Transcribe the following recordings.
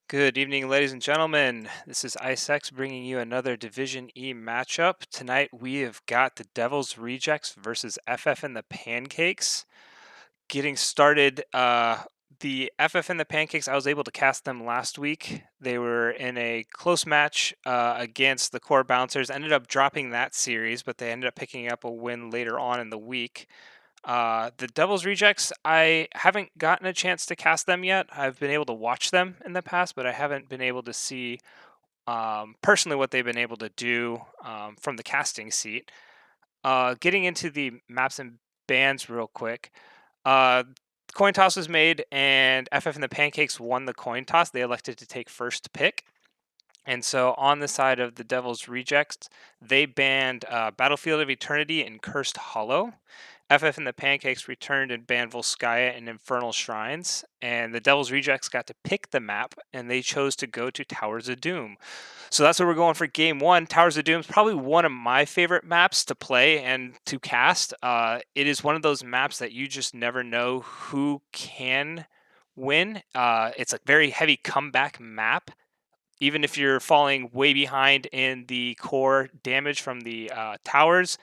Good evening, ladies and gentlemen. This is IceX bringing you another Division E matchup. Tonight we have got the Devil's Rejects versus FF and the Pancakes. Getting started, the FF and the Pancakes, I was able to cast them last week. They were in a close match against the Core Bouncers. Ended up dropping that series, but they ended up picking up a win later on in the week. The Devil's Rejects, I haven't gotten a chance to cast them yet. I've been able to watch them in the past, but I haven't been able to see personally what they've been able to do from the casting seat. Getting into the maps and bands real quick. Uh, Coin toss was made, and FF and the Pancakes won the coin toss. They elected to take first pick. And so on the side of the Devil's Rejects, they banned Battlefield of Eternity and Cursed Hollow. FF and the Pancakes returned and banned Volskaya and Infernal Shrines, and the Devil's Rejects got to pick the map, and they chose to go to Towers of Doom. So that's where we're going for game one. Towers of Doom is probably one of my favorite maps to play and to cast. It is one of those maps that you just never know who can win. It's a very heavy comeback map. Even if you're falling way behind in the core damage from the towers,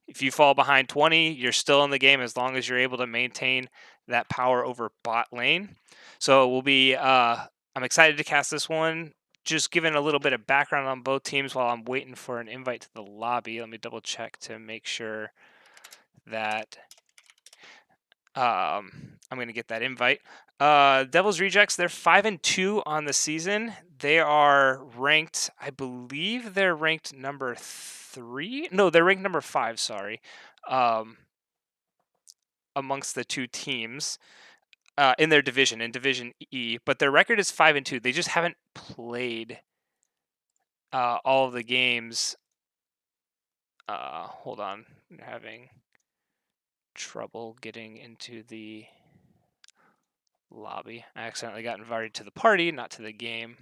if you fall behind 20, you're still in the game as long as you're able to maintain that power over bot lane. So we'll be, I'm excited to cast this one. Just giving a little bit of background on both teams while I'm waiting for an invite to the lobby. Let me double check to make sure that I'm going to get that invite. Devil's Rejects, they're 5-2 on the season. They are ranked, I believe they're ranked number 3. No, they're ranked number 5, sorry. Amongst the two teams in their division, in Division E, but their record is 5-2. They just haven't played all of the games. Hold on, I'm having trouble getting into the lobby. I accidentally got invited to the party, not to the game.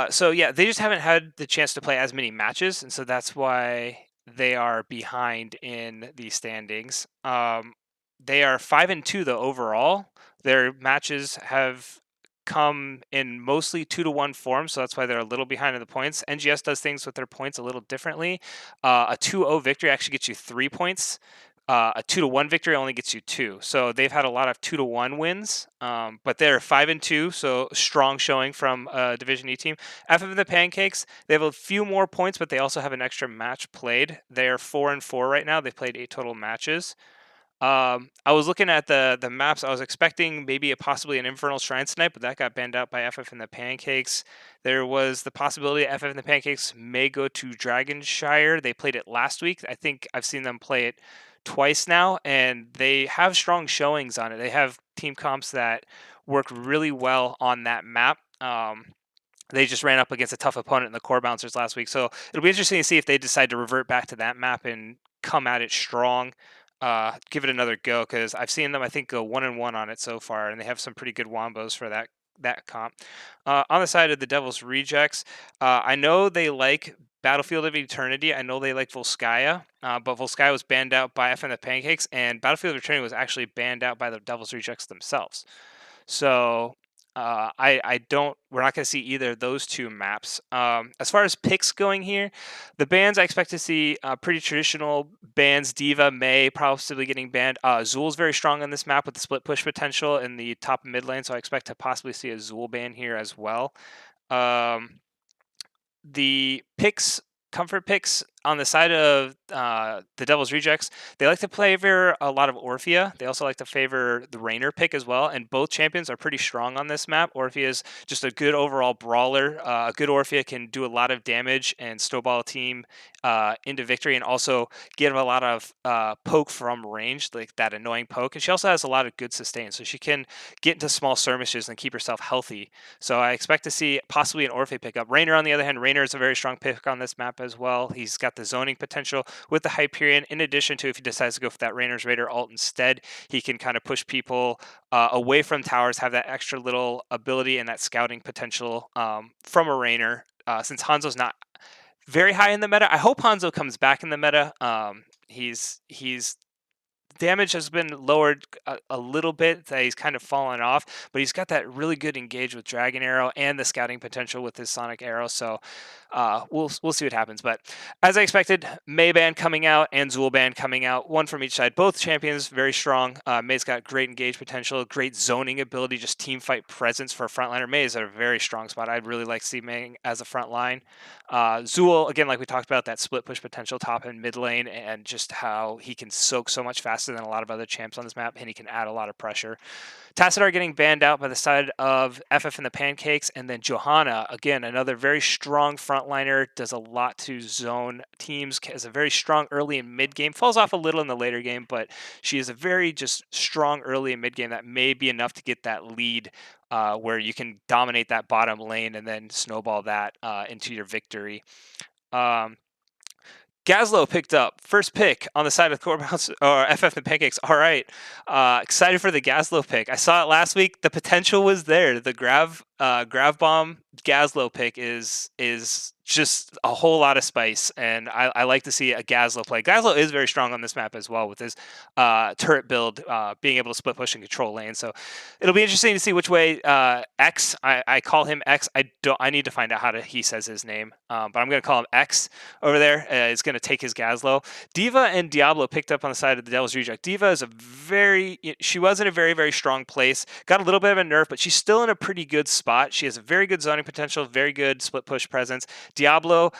So yeah, they just haven't had the chance to play as many matches, and so that's why they are behind in the standings. They are 5-2 though overall. Their matches have come in mostly 2-1 form, so that's why they're a little behind in the points. NGS does things with their points a little differently. A 2-0 victory actually gets you 3 points. A 2-1 victory only gets you 2. So they've had a lot of 2-1 wins, but they're 5-2, so strong showing from a Division E team. After the Pancakes, they have a few more points, but they also have an extra match played. They are 4-4 right now. They've played 8 total matches. I was looking at the maps. I was expecting maybe possibly an Infernal Shrine tonight, but that got banned out by FF and the Pancakes. There was the possibility FF and the Pancakes may go to Dragonshire. They played it last week. I think I've seen them play it twice now, and they have strong showings on it. They have team comps that work really well on that map. They just ran up against a tough opponent in the Core Bouncers last week, so it'll be interesting to see if they decide to revert back to that map and come at it strong. Give it another go, because I've seen them, I think, go 1-1 on it so far, and they have some pretty good wombos for that comp. On the side of the Devil's Rejects, I know they like Battlefield of Eternity. I know they like Volskaya, but Volskaya was banned out by F and the Pancakes, and Battlefield of Eternity was actually banned out by the Devil's Rejects themselves. So I don't. We're not going to see either of those two maps. As far as picks going here, the bans I expect to see pretty traditional bans. Diva, May possibly getting banned. Zul's very strong on this map with the split push potential in the top mid lane, so I expect to possibly see a Zul ban here as well. The picks, comfort picks on the side of the Devil's Rejects, they like to favor a lot of Orphea. They also like to favor the Raynor pick as well, and both champions are pretty strong on this map. Orphea is just a good overall brawler. A good Orphea can do a lot of damage and snowball a team into victory, and also give a lot of poke from range, like that annoying poke. And she also has a lot of good sustain, so she can get into small skirmishes and keep herself healthy. So I expect to see possibly an Orphea pickup. Raynor, on the other hand, Raynor is a very strong pick on this map as well. He's got the zoning potential with the Hyperion. In addition to, if he decides to go for that Raynor's Raider ult instead, he can kind of push people away from towers, have that extra little ability and that scouting potential from a Raynor. Since Hanzo's not very high in the meta. I hope Hanzo comes back in the meta. He's damage has been lowered a little bit. That he's kind of fallen off, but he's got that really good engage with Dragon Arrow and the scouting potential with his Sonic Arrow. So we'll see what happens. But as I expected, Mei ban coming out and Zool ban coming out, one from each side. Both champions very strong. Mei's got great engage potential, great zoning ability, just team fight presence for a frontliner. Mei is at a very strong spot. I'd really like to see Mei as a front line. Zool, again, like we talked about, that split push potential top and mid lane, and just how he can soak so much faster than a lot of other champs on this map, and he can add a lot of pressure. Tassadar getting banned out by the side of FF and the Pancakes, and then Johanna, again, another very strong frontliner, does a lot to zone teams, has a very strong early and mid game, falls off a little in the later game, but she is a very just strong early and mid game that may be enough to get that lead where you can dominate that bottom lane and then snowball that into your victory. Gazlo picked up first pick on the side of Core Bounce or FF and Pancakes. All right, excited for the Gazlo pick. I saw it last week. The potential was there. The Grav Bomb Gazlo pick is just a whole lot of spice, and I like to see a Gazlo play. Gazlo is very strong on this map as well with his turret build, being able to split push and control lane. So it'll be interesting to see which way X. I call him X. I need to find out he says his name, but I'm going to call him X over there. Is going to take his Gazlo. Diva and Diablo picked up on the side of the Devil's Reject. Diva is she was in a very, very strong place. Got a little bit of a nerf, but she's still in a pretty good spot. She has a very good zoning potential, very good split push presence. Diablo,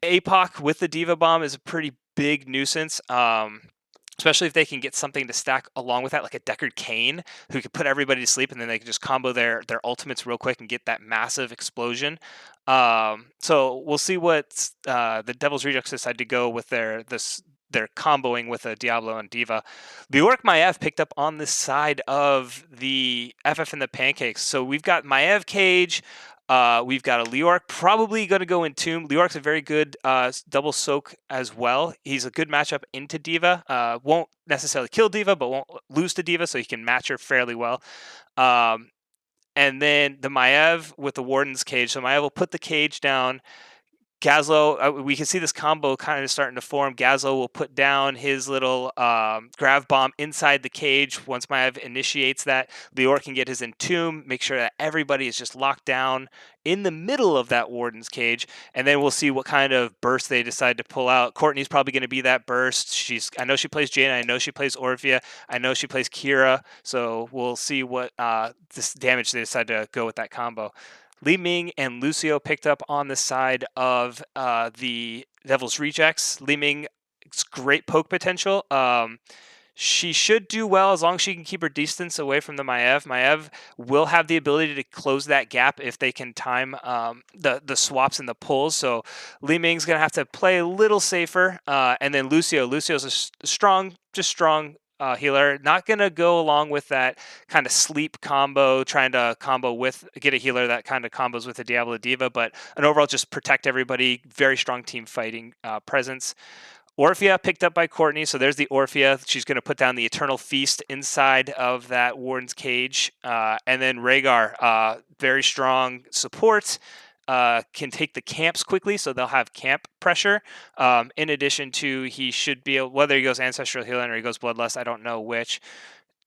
APOC with the Diva Bomb is a pretty big nuisance. Especially if they can get something to stack along with that, like a Deckard Cain, who could put everybody to sleep, and then they can just combo their ultimates real quick and get that massive explosion. So we'll see what the Devil's Rejects decide to go with their comboing with a Diablo and Diva. Liork Maev picked up on this side of the FF and the Pancakes. So we've got Maev Cage. We've got a Liork, probably going to go in Tomb. Liork's a very good double soak as well. He's a good matchup into Diva. Won't necessarily kill Diva, but won't lose to Diva, so he can match her fairly well. And then the Maev with the Warden's Cage. So Maev will put the cage down. Gazlo, we can see this combo kind of starting to form. Gazlo will put down his little Grav Bomb inside the cage. Once Maev initiates that, Lior can get his Entomb, make sure that everybody is just locked down in the middle of that Warden's Cage, and then we'll see what kind of burst they decide to pull out. Courtney's probably going to be that burst. I know she plays Jaina, I know she plays Orphea, I know she plays Kira, so we'll see what this damage they decide to go with that combo. Li Ming and Lucio picked up on the side of the Devil's Rejects. Li Ming's great poke potential. She should do well as long as she can keep her distance away from the Maev. Maev will have the ability to close that gap if they can time the swaps and the pulls. So Li Ming's going to have to play a little safer. And then Lucio's a strong healer. Not going to go along with that kind of sleep combo, trying to get a healer that kind of combos with the Diablo Diva, but an overall just protect everybody. Very strong team fighting presence. Orphea picked up by Courtney, so there's the Orphea. She's going to put down the Eternal Feast inside of that Warden's Cage. And then Rhaegar, very strong support, can take the camps quickly, so they'll have camp pressure. In addition to, he should be able, whether he goes Ancestral Healing or he goes Bloodlust, I don't know which.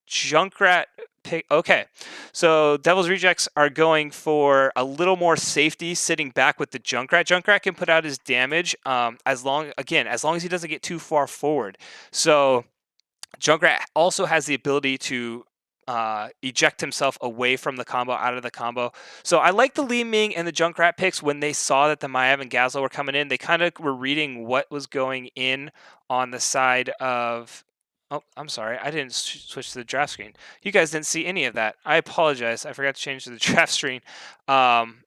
Junkrat pick. Okay, so Devil's Rejects are going for a little more safety, sitting back with the Junkrat. Junkrat can put out his damage as long as he doesn't get too far forward. So Junkrat also has the ability to eject himself away from the combo, out of the combo. So I like the Li Ming and the Junkrat picks. When they saw that the Maev and Gazlo were coming in, they kind of were reading what was going in on the side of... Oh, I'm sorry. I didn't switch to the draft screen. You guys didn't see any of that. I apologize. I forgot to change to the draft screen. But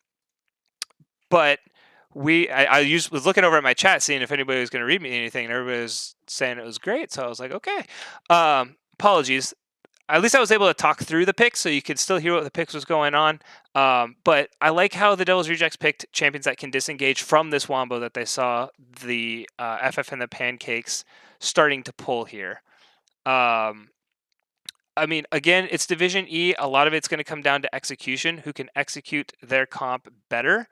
I was looking over at my chat, seeing if anybody was going to read me anything, and everybody was saying it was great. So I was like, okay. Apologies. At least I was able to talk through the picks, so you could still hear what the picks was going on. But I like how the Devil's Rejects picked champions that can disengage from this wombo that they saw the FF and the Pancakes starting to pull here. I mean, again, it's Division E. A lot of it's going to come down to execution. Who can execute their comp better?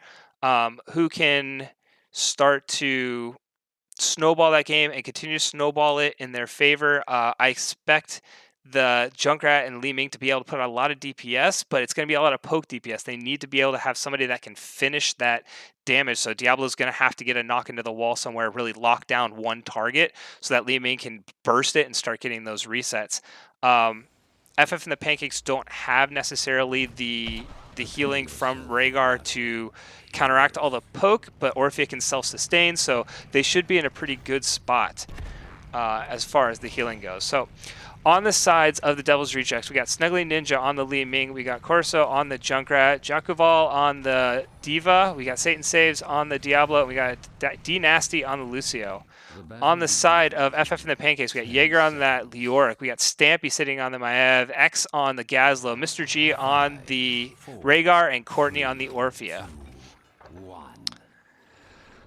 Who can start to snowball that game and continue to snowball it in their favor. I expect the Junkrat and Li Ming to be able to put out a lot of DPS, but it's going to be a lot of poke DPS. They need to be able to have somebody that can finish that damage. So Diablo's going to have to get a knock into the wall somewhere, really lock down one target so that Li Ming can burst it and start getting those resets. FF and the Pancakes don't have necessarily the healing from Rhaegar to counteract all the poke, but Orphea can self-sustain, so they should be in a pretty good spot as far as the healing goes. So on the sides of the Devil's Rejects, we got Snuggly Ninja on the Li Ming, we got Corso on the Junkrat, Jakuval on the Diva, we got Satan Saves on the Diablo, and we got D Nasty on the Lucio. On the side of FF and the Pancakes, we got Jaeger on that Leoric, we got Stampy sitting on the Maev, X on the Gazlo, Mr. G on the Rhaegar, and Courtney on the Orphea.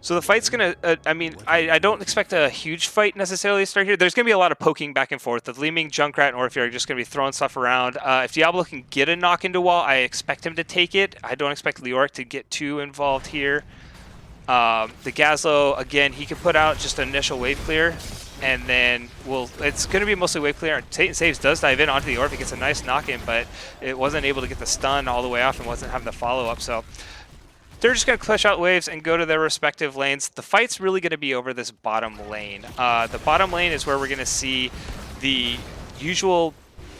So the fight's going to, I don't expect a huge fight necessarily to start here. There's going to be a lot of poking back and forth. The Li Ming, Junkrat, and Orphea are just going to be throwing stuff around. If Diablo can get a knock into wall, I expect him to take it. I don't expect Leoric to get too involved here. The Gazlo, again, he can put out just an initial wave clear, and then it's going to be mostly wave clear. Satan Saves does dive in onto the Orphea, gets a nice knock-in, but it wasn't able to get the stun all the way off and wasn't having the follow-up. So they're just going to push out waves and go to their respective lanes. The fight's really going to be over this bottom lane. The bottom lane is where we're going to see the usual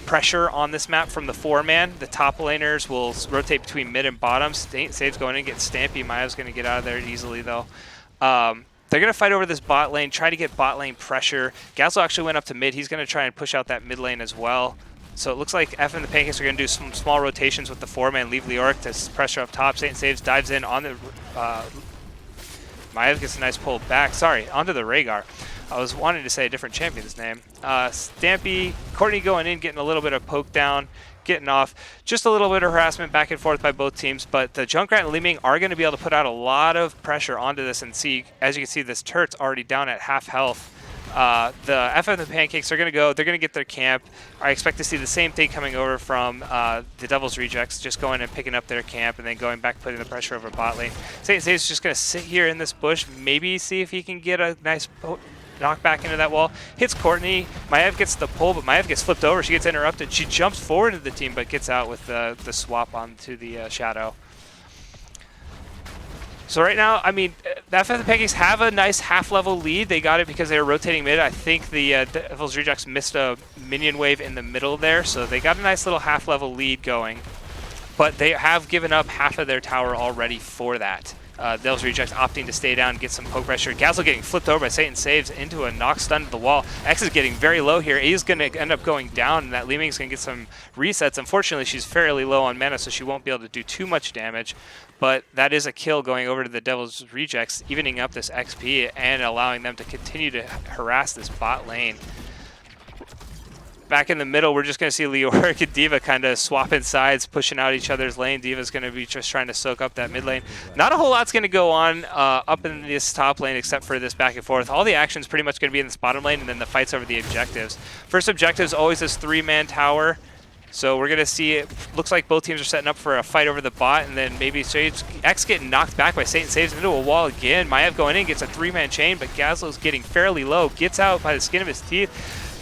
pressure on this map from the 4-man. The top laners will rotate between mid and bottom. Saves going in and get Stampy. Maya's going to get out of there easily, though. They're going to fight over this bot lane, try to get bot lane pressure. Gazlo actually went up to mid. He's going to try and push out that mid lane as well. So it looks like F and the Pancakes are going to do some small rotations with the 4-man, leave Leoric to pressure up top. Satan Saves, dives in on the... Maya gets a nice pull back. Sorry, onto the Rhaegar. I was wanting to say a different champion's name. Stampy, Courtney going in, getting a little bit of poke down, getting off. Just a little bit of harassment back and forth by both teams, but the Junkrat and Li Ming are going to be able to put out a lot of pressure onto this and see, as you can see, this turret's already down at half health. The FF and the Pancakes are going to go, they're going to get their camp. I expect to see the same thing coming over from the Devil's Rejects, just going and picking up their camp and then going back, putting the pressure over bot lane. Satan Saves is just going to sit here in this bush, maybe see if he can get a nice knock back into that wall. Hits Courtney. Maev gets the pull, but Maev gets flipped over. She gets interrupted. She jumps forward into the team, but gets out with the swap onto the Shadow. So right now, I mean, the FF and the Pancakes have a nice half-level lead. They got it because they were rotating mid. I think the Devil's Rejects missed a minion wave in the middle there, so they got a nice little half-level lead going. But they have given up half of their tower already for that. Devil's Rejects opting to stay down and get some poke pressure. Gazlo getting flipped over by Satan Saves into a knock stun to the wall. X is getting very low here. He's going to end up going down, and that Li Ming's going to get some resets. Unfortunately, she's fairly low on mana, so she won't be able to do too much damage. But that is a kill going over to the Devil's Rejects, evening up this XP and allowing them to continue to harass this bot lane. Back in the middle, we're just going to see Leoric and Diva kind of swapping sides, pushing out each other's lane. Diva's going to be just trying to soak up that mid lane. Not a whole lot's going to go on up in this top lane except for this back and forth. All the action's pretty much going to be in this bottom lane, and then the fights over the objectives. First objective is always this 3-man tower. So we're going to see, it looks like both teams are setting up for a fight over the bot, and then maybe X getting knocked back by Satan Saves into a wall again. Maev going in, gets a 3-man chain, but Gazlo's getting fairly low, gets out by the skin of his teeth.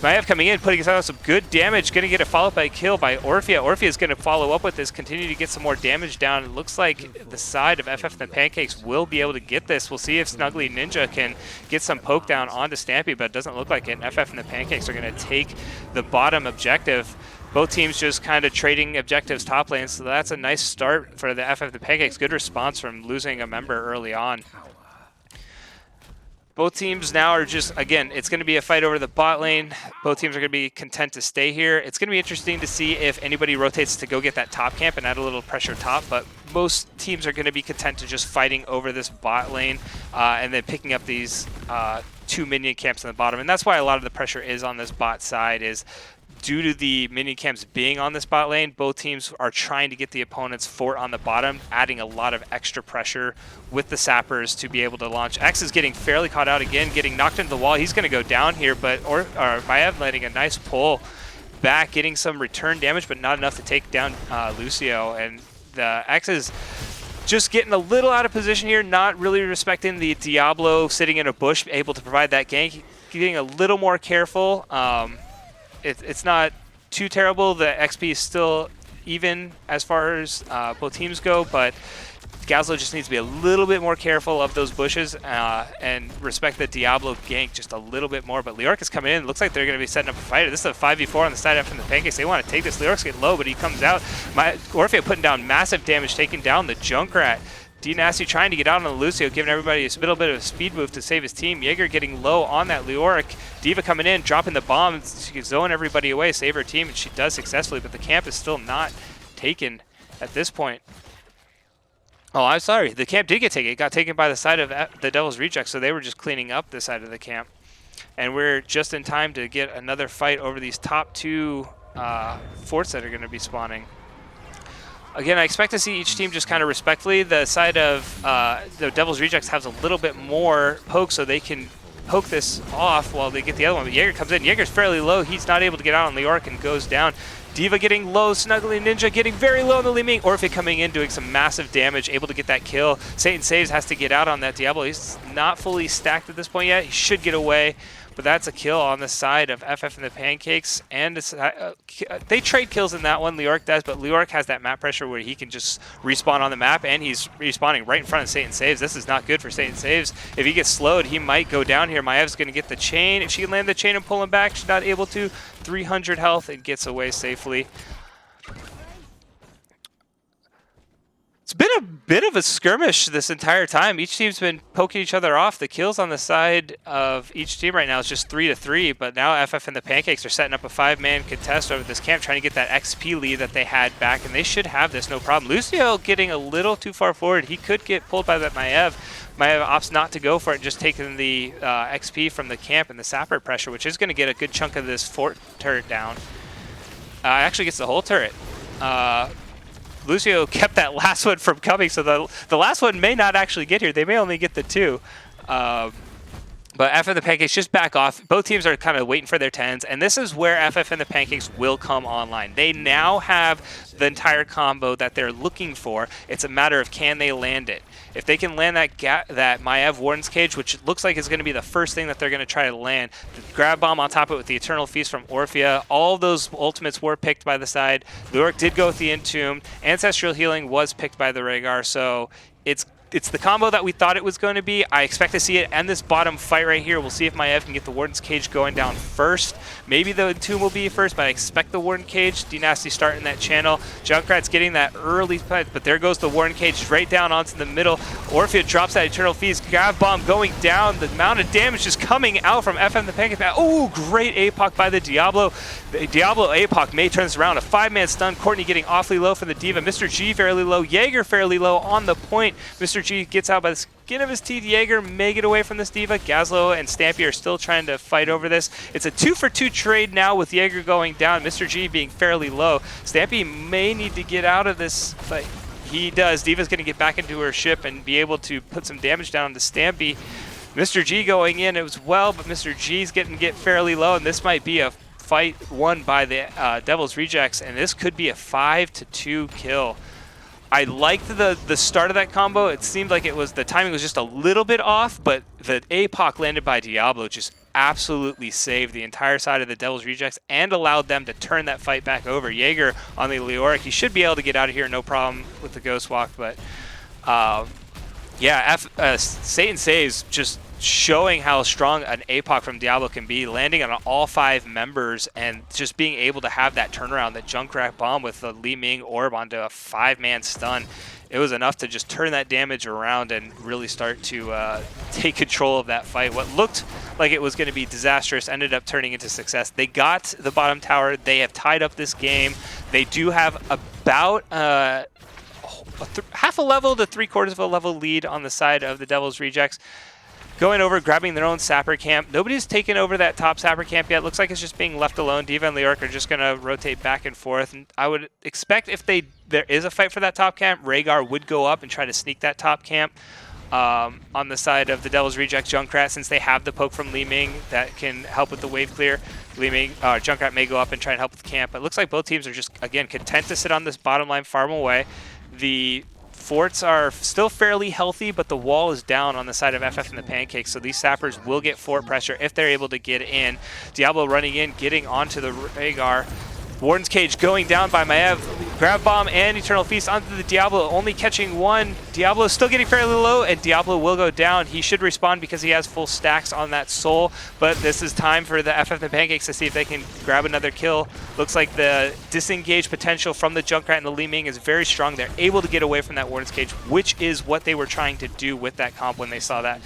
Maev coming in, putting out some good damage, going to get a follow-up by a kill by Orphea. Orphea is going to follow up with this, continue to get some more damage down. It looks like the side of FF and the Pancakes will be able to get this. We'll see if Snuggly Ninja can get some poke down onto Stampy, but it doesn't look like it. And FF and the Pancakes are going to take the bottom objective. Both teams just kind of trading objectives top lane, so that's a nice start for the FF and the Pancakes. Good response from losing a member early on. Both teams now are just, again, it's going to be a fight over the bot lane. Both teams are going to be content to stay here. It's going to be interesting to see if anybody rotates to go get that top camp and add a little pressure top, but most teams are going to be content to just fighting over this bot lane and then picking up these 2 minion camps on the bottom. And that's why a lot of the pressure is on this bot side, is due to the minion camps being on this bot lane, both teams are trying to get the opponent's fort on the bottom, adding a lot of extra pressure with the sappers to be able to launch. X is getting fairly caught out again, getting knocked into the wall. He's going to go down here, but Maev letting a nice pull back, getting some return damage, but not enough to take down Lucio. And the X is just getting a little out of position here, not really respecting the Diablo sitting in a bush, able to provide that gank. Getting a little more careful. It's not too terrible. The XP is still even as far as both teams go, but Gazlo just needs to be a little bit more careful of those bushes and respect the Diablo gank just a little bit more. But Leoric is coming in. Looks like they're going to be setting up a fight. This is a 5v4 on the side from the Pancakes. They want to take this. Leoric's getting low, but he comes out. Orphea putting down massive damage, taking down the Junkrat. D-Nasty trying to get out on the Lucio, giving everybody a little bit of a speed move to save his team. Jaeger getting low on that Leoric. D.Va coming in, dropping the bombs. She can zone everybody away, save her team, and she does successfully, but the camp is still not taken at this point. Oh, I'm sorry. The camp did get taken. It got taken by the side of the Devil's Reject, so they were just cleaning up the side of the camp. And we're just in time to get another fight over these top two forts that are going to be spawning. Again, I expect to see each team just kind of respectfully. The side of the Devil's Rejects has a little bit more poke, so they can poke this off while they get the other one. But Jaeger comes in. Jaeger's fairly low. He's not able to get out on Leoric and goes down. D.Va getting low, Snuggly Ninja getting very low on the Li Ming. Orphea coming in, doing some massive damage, able to get that kill. Satan Saves has to get out on that Diablo. He's not fully stacked at this point yet. He should get away. But that's a kill on the side of FF and the Pancakes. And they trade kills in that one, Leoric does, but Leoric has that map pressure where he can just respawn on the map, and he's respawning right in front of Satan Saves. This is not good for Satan Saves. If he gets slowed, he might go down here. Maev's going to get the chain. If she can land the chain and pull him back, she's not able to. 300 health and gets away safely. It's been a bit of a skirmish this entire time. Each team's been poking each other off. The kills on the side of each team right now is just 3-3, but now FF and the Pancakes are setting up a 5-man contest over this camp, trying to get that XP lead that they had back, and they should have this no problem. Lucio getting a little too far forward. He could get pulled by that Maiev. Maiev opts not to go for it, just taking the XP from the camp and the sapper pressure, which is going to get a good chunk of this fort turret down. Actually gets the whole turret. Lucio kept that last one from coming, so the last one may not actually get here. They may only get the two. But FF and the Pancakes just back off. Both teams are kind of waiting for their 10s, and this is where FF and the Pancakes will come online. They now have the entire combo that they're looking for. It's a matter of can they land it. If they can land that Maiev Warden's Cage, which looks like is going to be the first thing that they're going to try to land, the grab bomb on top of it with the Eternal Feast from Orphea, all of those ultimates were picked by the side. Leoric did go with the Entomb. Ancestral Healing was picked by the Rhaegar, so it's the combo that we thought it was going to be. I expect to see it end this bottom fight right here. We'll see if Maiev can get the Warden's Cage going down first. Maybe the Entomb will be first, but I expect the Warden Cage. D-Nasty starting that channel. Junkrat's getting that early fight, but there goes the Warden Cage right down onto the middle. Orphea drops that Eternal Feast. Grab bomb going down. The amount of damage just coming out from FM the Pancake. Oh, great APOC by the Diablo. The Diablo APOC may turn this around. A 5-man stun. Courtney getting awfully low for the D.Va. Mr. G fairly low. Jaeger fairly low on the point. Mr. G gets out by the skin of his teeth. Jaeger may get away from this D.Va. Gazlo and Stampy are still trying to fight over this. It's a 2-for-2 trade now with Jaeger going down. Mr. G being fairly low. Stampy may need to get out of this fight. He does. D.Va's going to get back into her ship and be able to put some damage down to Stampy. Mr. G going in as well, but Mr. G's get fairly low, and this might be a fight won by the Devil's Rejects, and this could be a 5-2 kill. I liked the start of that combo. It seemed like the timing was just a little bit off, but the APOC landed by Diablo just absolutely saved the entire side of the Devil's Rejects and allowed them to turn that fight back over. Jaeger on the Leoric, he should be able to get out of here no problem with the Ghost Walk, but yeah, Satan Saves just showing how strong an APOC from Diablo can be, landing on all 5 members and just being able to have that turnaround, that Junkrat bomb with the Li Ming orb onto a 5-man stun. It was enough to just turn that damage around and really start to take control of that fight. What looked like it was going to be disastrous ended up turning into success. They got the bottom tower. They have tied up this game. They do have about half a level to 3/4 of a level lead on the side of the Devil's Rejects. Going over, grabbing their own sapper camp. Nobody's taken over that top sapper camp yet. Looks like it's just being left alone. D.Va and Leoric are just going to rotate back and forth. And I would expect if there is a fight for that top camp, Rhaegar would go up and try to sneak that top camp on the side of the Devil's Reject Junkrat, since they have the poke from Li Ming that can help with the wave clear. Junkrat may go up and try and help with the camp. But it looks like both teams are just, again, content to sit on this bottom line farm away. The forts are still fairly healthy, but the wall is down on the side of FF and the Pancakes, so these sappers will get fort pressure if they're able to get in. Diablo running in, getting onto the Rhaegar. Warden's Cage going down by Maev. Grab Bomb and Eternal Feast onto the Diablo, only catching one. Diablo still getting fairly low, and Diablo will go down. He should respawn because he has full stacks on that soul, but this is time for the FF and the Pancakes to see if they can grab another kill. Looks like the disengage potential from the Junkrat and the Li Ming is very strong. They're able to get away from that Warden's Cage, which is what they were trying to do with that comp when they saw that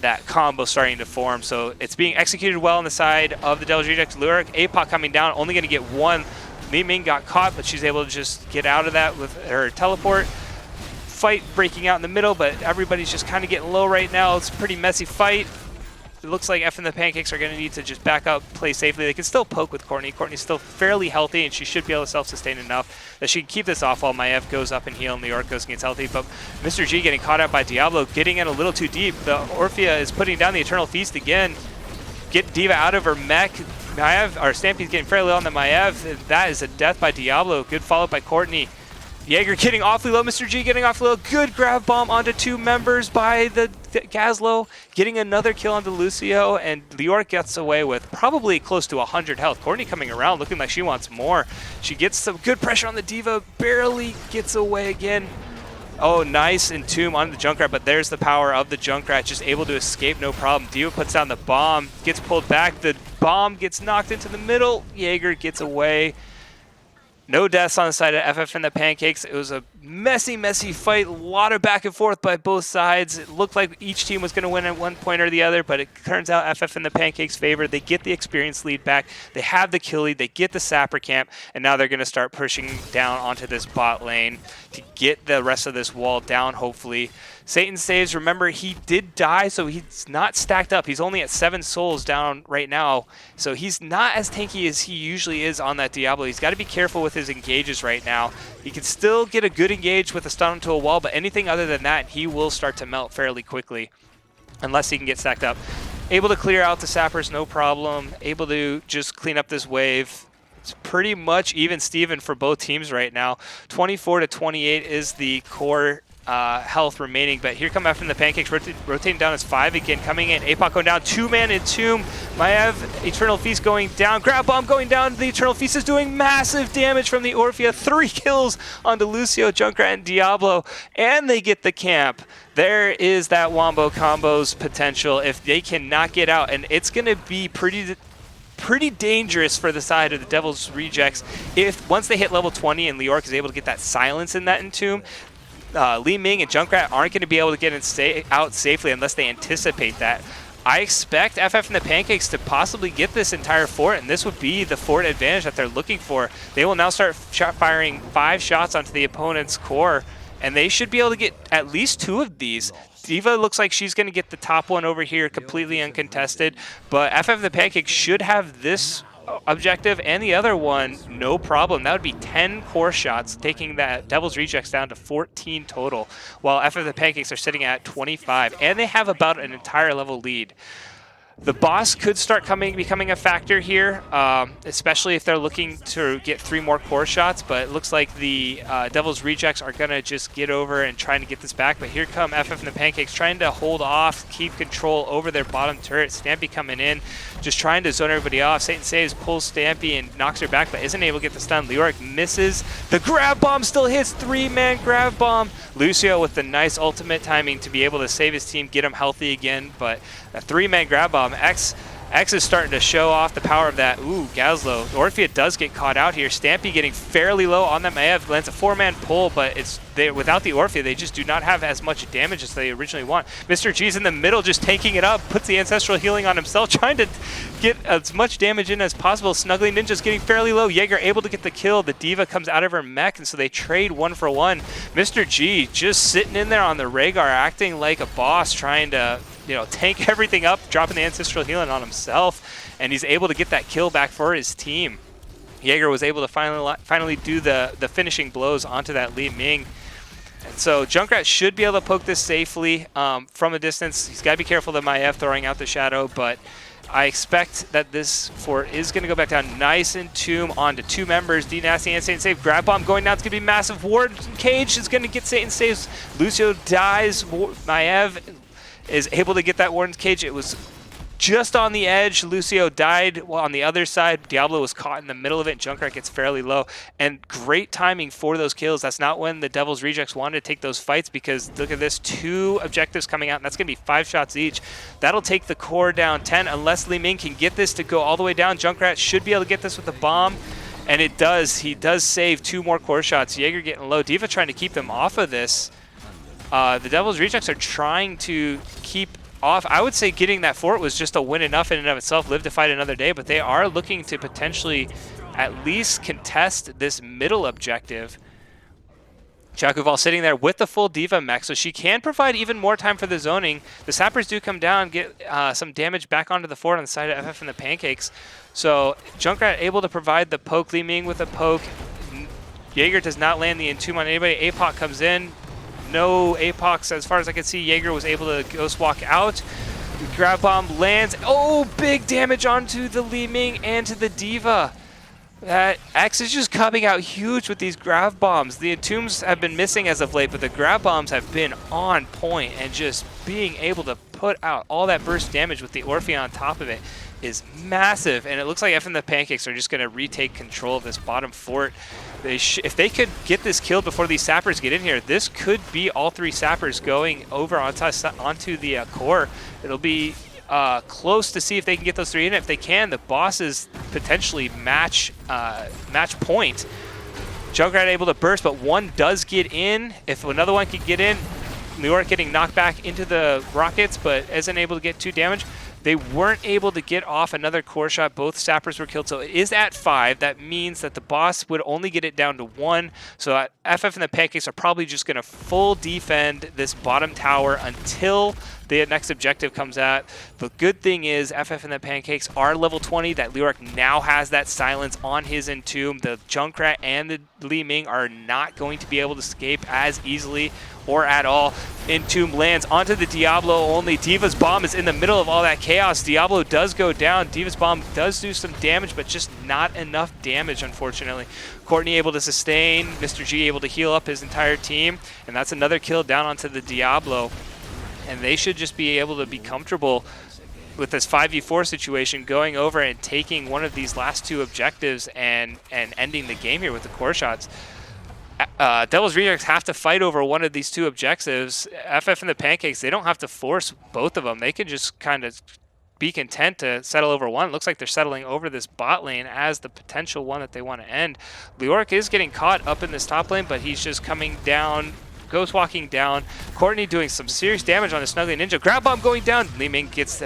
that combo starting to form. So it's being executed well on the side of the Devil's Rejects. Lyric, APOC coming down, only going to get one. Li Ming got caught, but she's able to just get out of that with her teleport. Fight breaking out in the middle, but everybody's just kind of getting low right now. It's a pretty messy fight. It looks like F and the Pancakes are going to need to just back up, play safely. They can still poke with Courtney. Courtney's still fairly healthy, and she should be able to self-sustain enough that she can keep this off while Maev goes up and heal and the Orcos gets healthy. But Mr. G getting caught out by Diablo, getting in a little too deep. The Orphea is putting down the Eternal Feast again. Get D.Va out of her mech. Maev, or Stampy's getting fairly low on the Maev. That is a death by Diablo. Good follow-up by Courtney. Jaeger getting awfully low. Mr. G getting awfully low. Good grab bomb onto two members by the Gazlo. Getting another kill onto Lucio. And Lior gets away with probably close to 100 health. Courtney coming around looking like she wants more. She gets some good pressure on the D.Va. Barely gets away again. Oh, nice Entomb on the Junkrat, but there's the power of the Junkrat. Just able to escape, no problem. D.Va puts down the bomb. Gets pulled back. The bomb gets knocked into the middle. Jaeger gets away. No deaths on the side of FF and the Pancakes. It was a messy, messy fight. A lot of back and forth by both sides. It looked like each team was going to win at one point or the other, but it turns out FF and the Pancakes favor. They get the experience lead back. They have the kill lead. They get the sapper camp, and now they're going to start pushing down onto this bot lane to get the rest of this wall down, hopefully. Satan saves. Remember, he did die, so he's not stacked up. He's only at 7 souls down right now, so he's not as tanky as he usually is on that Diablo. He's got to be careful with his engages right now. He can still get a good engage with a stun onto a wall, but anything other than that, he will start to melt fairly quickly, unless he can get stacked up. Able to clear out the sappers, no problem. Able to just clean up this wave. It's pretty much even Steven for both teams right now. 24 to 28 is the core health remaining, but here come F and the Pancakes rotating down as 5 again, coming in. APOC going down, 2-man Entomb. Maev, Eternal Feast going down, Grab Bomb going down. The Eternal Feast is doing massive damage from the Orphea. 3 kills onto Lucio, Junkrat, and Diablo, and they get the camp. There is that Wombo Combos potential if they cannot get out, and it's going to be pretty dangerous for the side of the Devil's Rejects if once they hit level 20 and Liork is able to get that silence in that Entomb. Li Ming and Junkrat aren't going to be able to get out safely unless they anticipate that. I expect FF and the Pancakes to possibly get this entire fort, and this would be the fort advantage that they're looking for. They will now start firing 5 shots onto the opponent's core, and they should be able to get at least 2 of these. D.Va looks like she's going to get the top one over here completely uncontested, but FF and the Pancakes should have this objective and the other one no problem. That would be 10 core shots, taking that Devil's Rejects down to 14 total, while FF the Pancakes are sitting at 25, and they have about an entire level lead. The boss could start becoming a factor here, especially if they're looking to get 3 more core shots, but it looks like the Devil's Rejects are going to just get over and trying to get this back. But here come FF and the Pancakes trying to hold off, keep control over their bottom turret. Stampy coming in, just trying to zone everybody off. Satan Saves pulls Stampy and knocks her back, but isn't able to get the stun. Leoric misses. The Grab Bomb still hits. 3-man Grab Bomb. Lucio with the nice ultimate timing to be able to save his team, get him healthy again, but a 3-man Grab Bomb. X is starting to show off the power of that. Ooh, Gazlo. Orphea does get caught out here. Stampy getting fairly low on that Maev. Lands a 4-man pull, but without the Orphea, they just do not have as much damage as they originally want. Mr. G's in the middle just tanking it up, puts the Ancestral Healing on himself, trying to get as much damage in as possible. Snuggly Ninja's getting fairly low. Jaeger able to get the kill. The D.Va comes out of her mech, and so they trade 1 for 1. Mr. G just sitting in there on the Rhaegar, acting like a boss, trying to tank everything up, dropping the Ancestral Healing on himself, and he's able to get that kill back for his team. Jaeger was able to finally do the finishing blows onto that Li Ming. And so Junkrat should be able to poke this safely from a distance. He's got to be careful of Maev throwing out the shadow, but I expect that this fort is going to go back down. Nice and Tomb onto 2 members. D Nasty and Satan Save. Grab Bomb going down. It's going to be massive. Ward Cage is going to get Satan Saves. Lucio dies. Maev is able to get that Warden's Cage. It was just on the edge. Lucio died on the other side. Diablo was caught in the middle of it, and Junkrat gets fairly low. And great timing for those kills. That's not when the Devil's Rejects wanted to take those fights, because look at this, 2 objectives coming out, and that's going to be 5 shots each. That'll take the core down 10, unless Li Ming can get this to go all the way down. Junkrat should be able to get this with a bomb, and it does. He does save 2 more core shots. Jaeger getting low. D.Va trying to keep them off of this. The Devil's Rejects are trying to keep off. I would say getting that fort was just a win enough in and of itself. Live to fight another day, but they are looking to potentially at least contest this middle objective. Chakuval sitting there with the full D.Va mech, so she can provide even more time for the zoning. The sappers do come down, get some damage back onto the fort on the side of FF and the Pancakes. So Junkrat able to provide the poke. Li Ming with a poke. Jaeger does not land the entomb on anybody. APOC comes in. No APOCs as far as I can see. Jaeger was able to ghost walk out. The grab bomb lands. Oh, big damage onto the Li Ming and to the D.Va. X is just coming out huge with these grab bombs. The entombs have been missing as of late, but the grab bombs have been on point, and just being able to put out all that burst damage with the Orpheon on top of it is massive. And it looks like F and the Pancakes are just going to retake control of this bottom fort. If they could get this killed before these sappers get in here, this could be all 3 sappers going over onto the core. It'll be close to see if they can get those 3 in. If they can, the bosses potentially match point. Junkrat able to burst, but 1 does get in. If another one could get in, New York getting knocked back into the rockets, but isn't able to get 2 damage. They weren't able to get off another core shot. Both sappers were killed, so it is at 5. That means that the boss would only get it down to 1. So FF and the Pancakes are probably just going to full defend this bottom tower until the next objective comes out. The good thing is FF and the Pancakes are level 20. That Liork now has that silence on his entomb. The Junkrat and the Li Ming are not going to be able to escape as easily or at all. Entomb lands onto the Diablo only. D.Va's bomb is in the middle of all that chaos. Diablo does go down. D.Va's bomb does do some damage, but just not enough damage, unfortunately. Courtney able to sustain. Mr. G able to heal up his entire team. And that's another kill down onto the Diablo. And they should just be able to be comfortable with this 5v4 situation, going over and taking one of these last 2 objectives and ending the game here with the core shots. Devil's Rejects have to fight over one of these 2 objectives. FF and the Pancakes, they don't have to force both of them. They can just kind of be content to settle over one. It looks like they're settling over this bot lane as the potential one that they want to end. Liork is getting caught up in this top lane, but he's just coming down, ghost walking down. Courtney doing some serious damage on the Snuggly Ninja. Grab bomb going down. Li Ming gets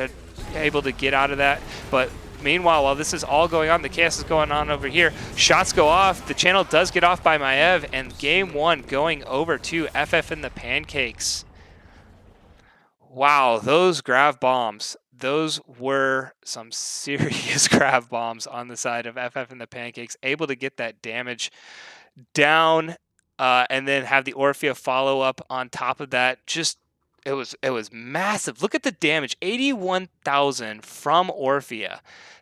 able to get out of that, but meanwhile, while this is all going on, the chaos is going on over here. Shots go off. The channel does get off by Maev, and game 1 going over to FF and the Pancakes. Wow, those grav bombs. Those were some serious grav bombs on the side of FF and the Pancakes. Able to get that damage down, and then have the Orphea follow up on top of that. Just it was massive. Look at the damage. 81,000 from Orphea.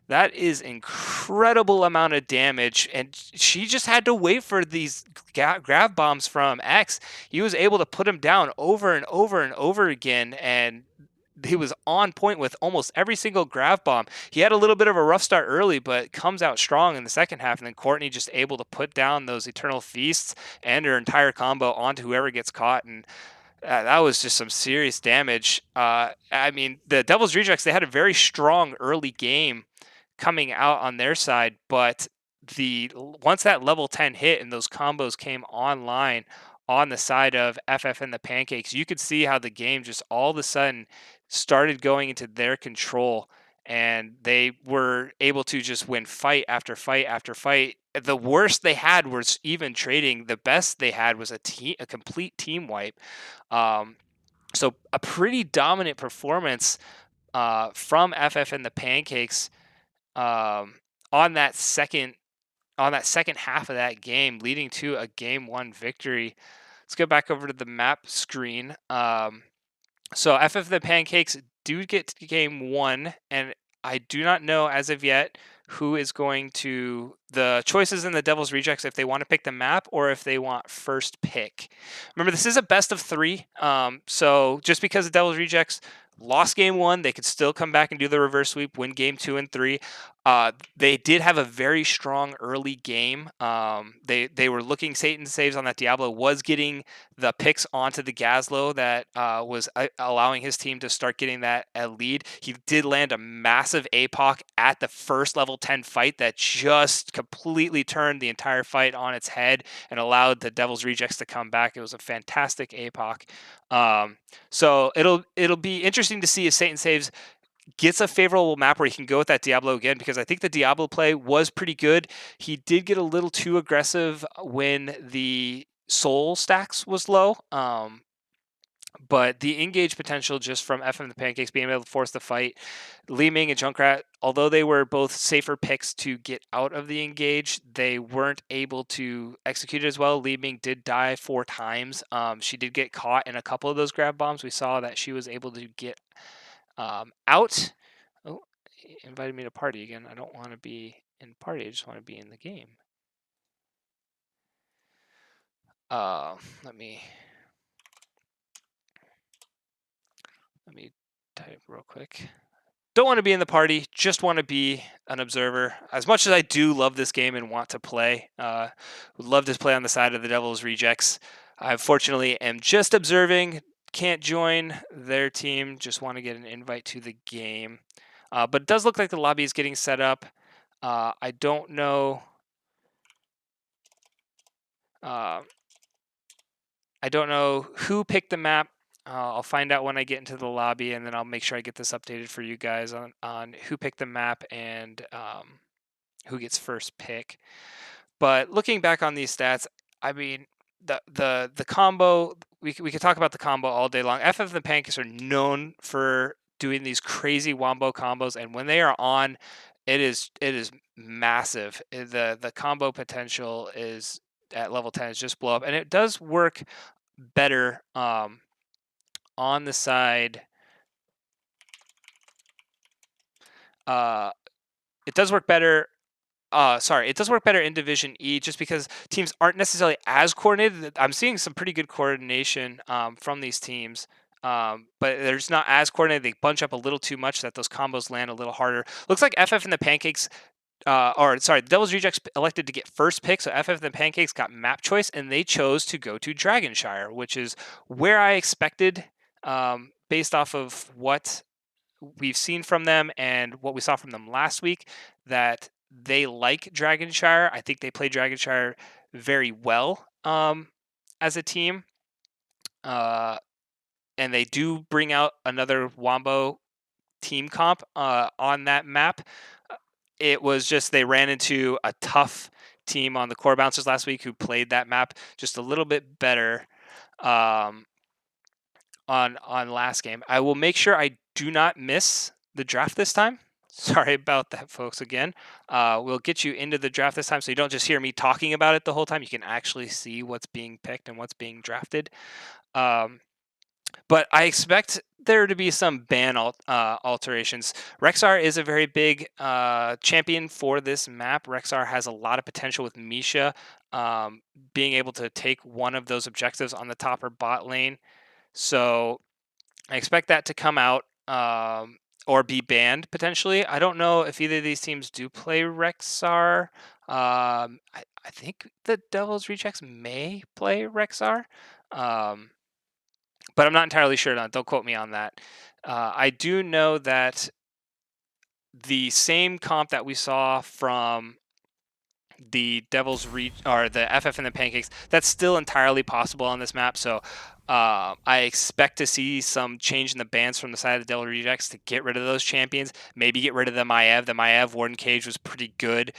That is incredible amount of damage, and she just had to wait for these grav bombs from X. He was able to put him down over and over and over again, and he was on point with almost every single grav bomb. He had a little bit of a rough start early, but comes out strong in the second half, and then Courtney just able to put down those Eternal Feasts and her entire combo onto whoever gets caught, and that was just some serious damage. I mean, the Devil's Rejects, they had a very strong early game coming out on their side, but once that level 10 hit and those combos came online on the side of FF and the Pancakes, you could see how the game just all of a sudden started going into their control, and they were able to just win fight after fight after fight. The worst they had was even trading. The best they had was a complete team wipe. So a pretty dominant performance from FF and the Pancakes on that second half of that game, leading to a game 1 victory. Let's go back over to the map screen. So FF and the Pancakes do get to game 1, and I do not know as of yet who is going to the choices in the Devil's Rejects if they want to pick the map or if they want first pick. Remember, this is a best of 3, so just because the Devil's Rejects lost game 1, they could still come back and do the reverse sweep, win game 2 and 3. They did have a very strong early game. They were looking. Satan saves on that Diablo was getting the picks onto the Gazlo that was allowing his team to start getting that lead. He did land a massive APOC at the first level 10 fight that just completely turned the entire fight on its head and allowed the Devil's Rejects to come back. It was a fantastic APOC. So it'll be interesting to see if Satan saves gets a favorable map where he can go with that Diablo again, because I think the Diablo play was pretty good. He did get a little too aggressive when the soul stacks was low. But the engage potential just from FM the Pancakes being able to force the fight, Li Ming and Junkrat, although they were both safer picks to get out of the engage, they weren't able to execute it as well. Li Ming did die 4 times. She did get caught in a couple of those grab bombs. We saw that she was able to get out. Oh, he invited me to party again. I don't want to be in party. I just want to be in the game. Let me type real quick. Don't want to be in the party. Just want to be an observer. As much as I do love this game and want to play, would love to play on the side of the Devil's Rejects. I fortunately am just observing. Can't join their team. Just want to get an invite to the game. But it does look like the lobby is getting set up. I don't know. I don't know who picked the map. I'll find out when I get into the lobby, and then I'll make sure I get this updated for you guys on who picked the map and who gets first pick. But looking back on these stats, I mean, the combo, we could talk about the combo all day long. FF and the Pancakes are known for doing these crazy wombo combos, and when they are on, it is massive. The combo potential is at level 10 is just blow up, and it does work better on the side. It does work better. It does work better in Division E just because teams aren't necessarily as coordinated. I'm seeing some pretty good coordination from these teams, but they're just not as coordinated. They bunch up a little too much that those combos land a little harder. Looks like FF and the Pancakes, the Devil's Rejects elected to get first pick, so FF and the Pancakes got map choice, and they chose to go to Dragonshire, which is where I expected, based off of what we've seen from them and what we saw from them last week, that they like Dragonshire. I think they play Dragonshire very well as a team. And they do bring out another Wombo team comp on that map. It was just they ran into a tough team on the Core Bouncers last week who played that map just a little bit better on last game. I will make sure I do not miss the draft this time. Sorry about that, folks. Again, we'll get you into the draft this time, so you don't just hear me talking about it the whole time. You can actually see what's being picked and what's being drafted. But I expect there to be some ban alterations. Rexar is a very big champion for this map. Rexar has a lot of potential with Misha being able to take one of those objectives on the top or bot lane. So I expect that to come out or be banned potentially. I don't know if either of these teams do play Rexar. I think the Devil's Rejects may play Rexar. But I'm not entirely sure. Don't quote me on that. I do know that the same comp that we saw from the the FF and the Pancakes, that's still entirely possible on this map. So I expect to see some change in the bans from the side of the Devil Rejects to get rid of those champions. Maybe get rid of the Maiev. The Maiev Warden Cage was pretty good.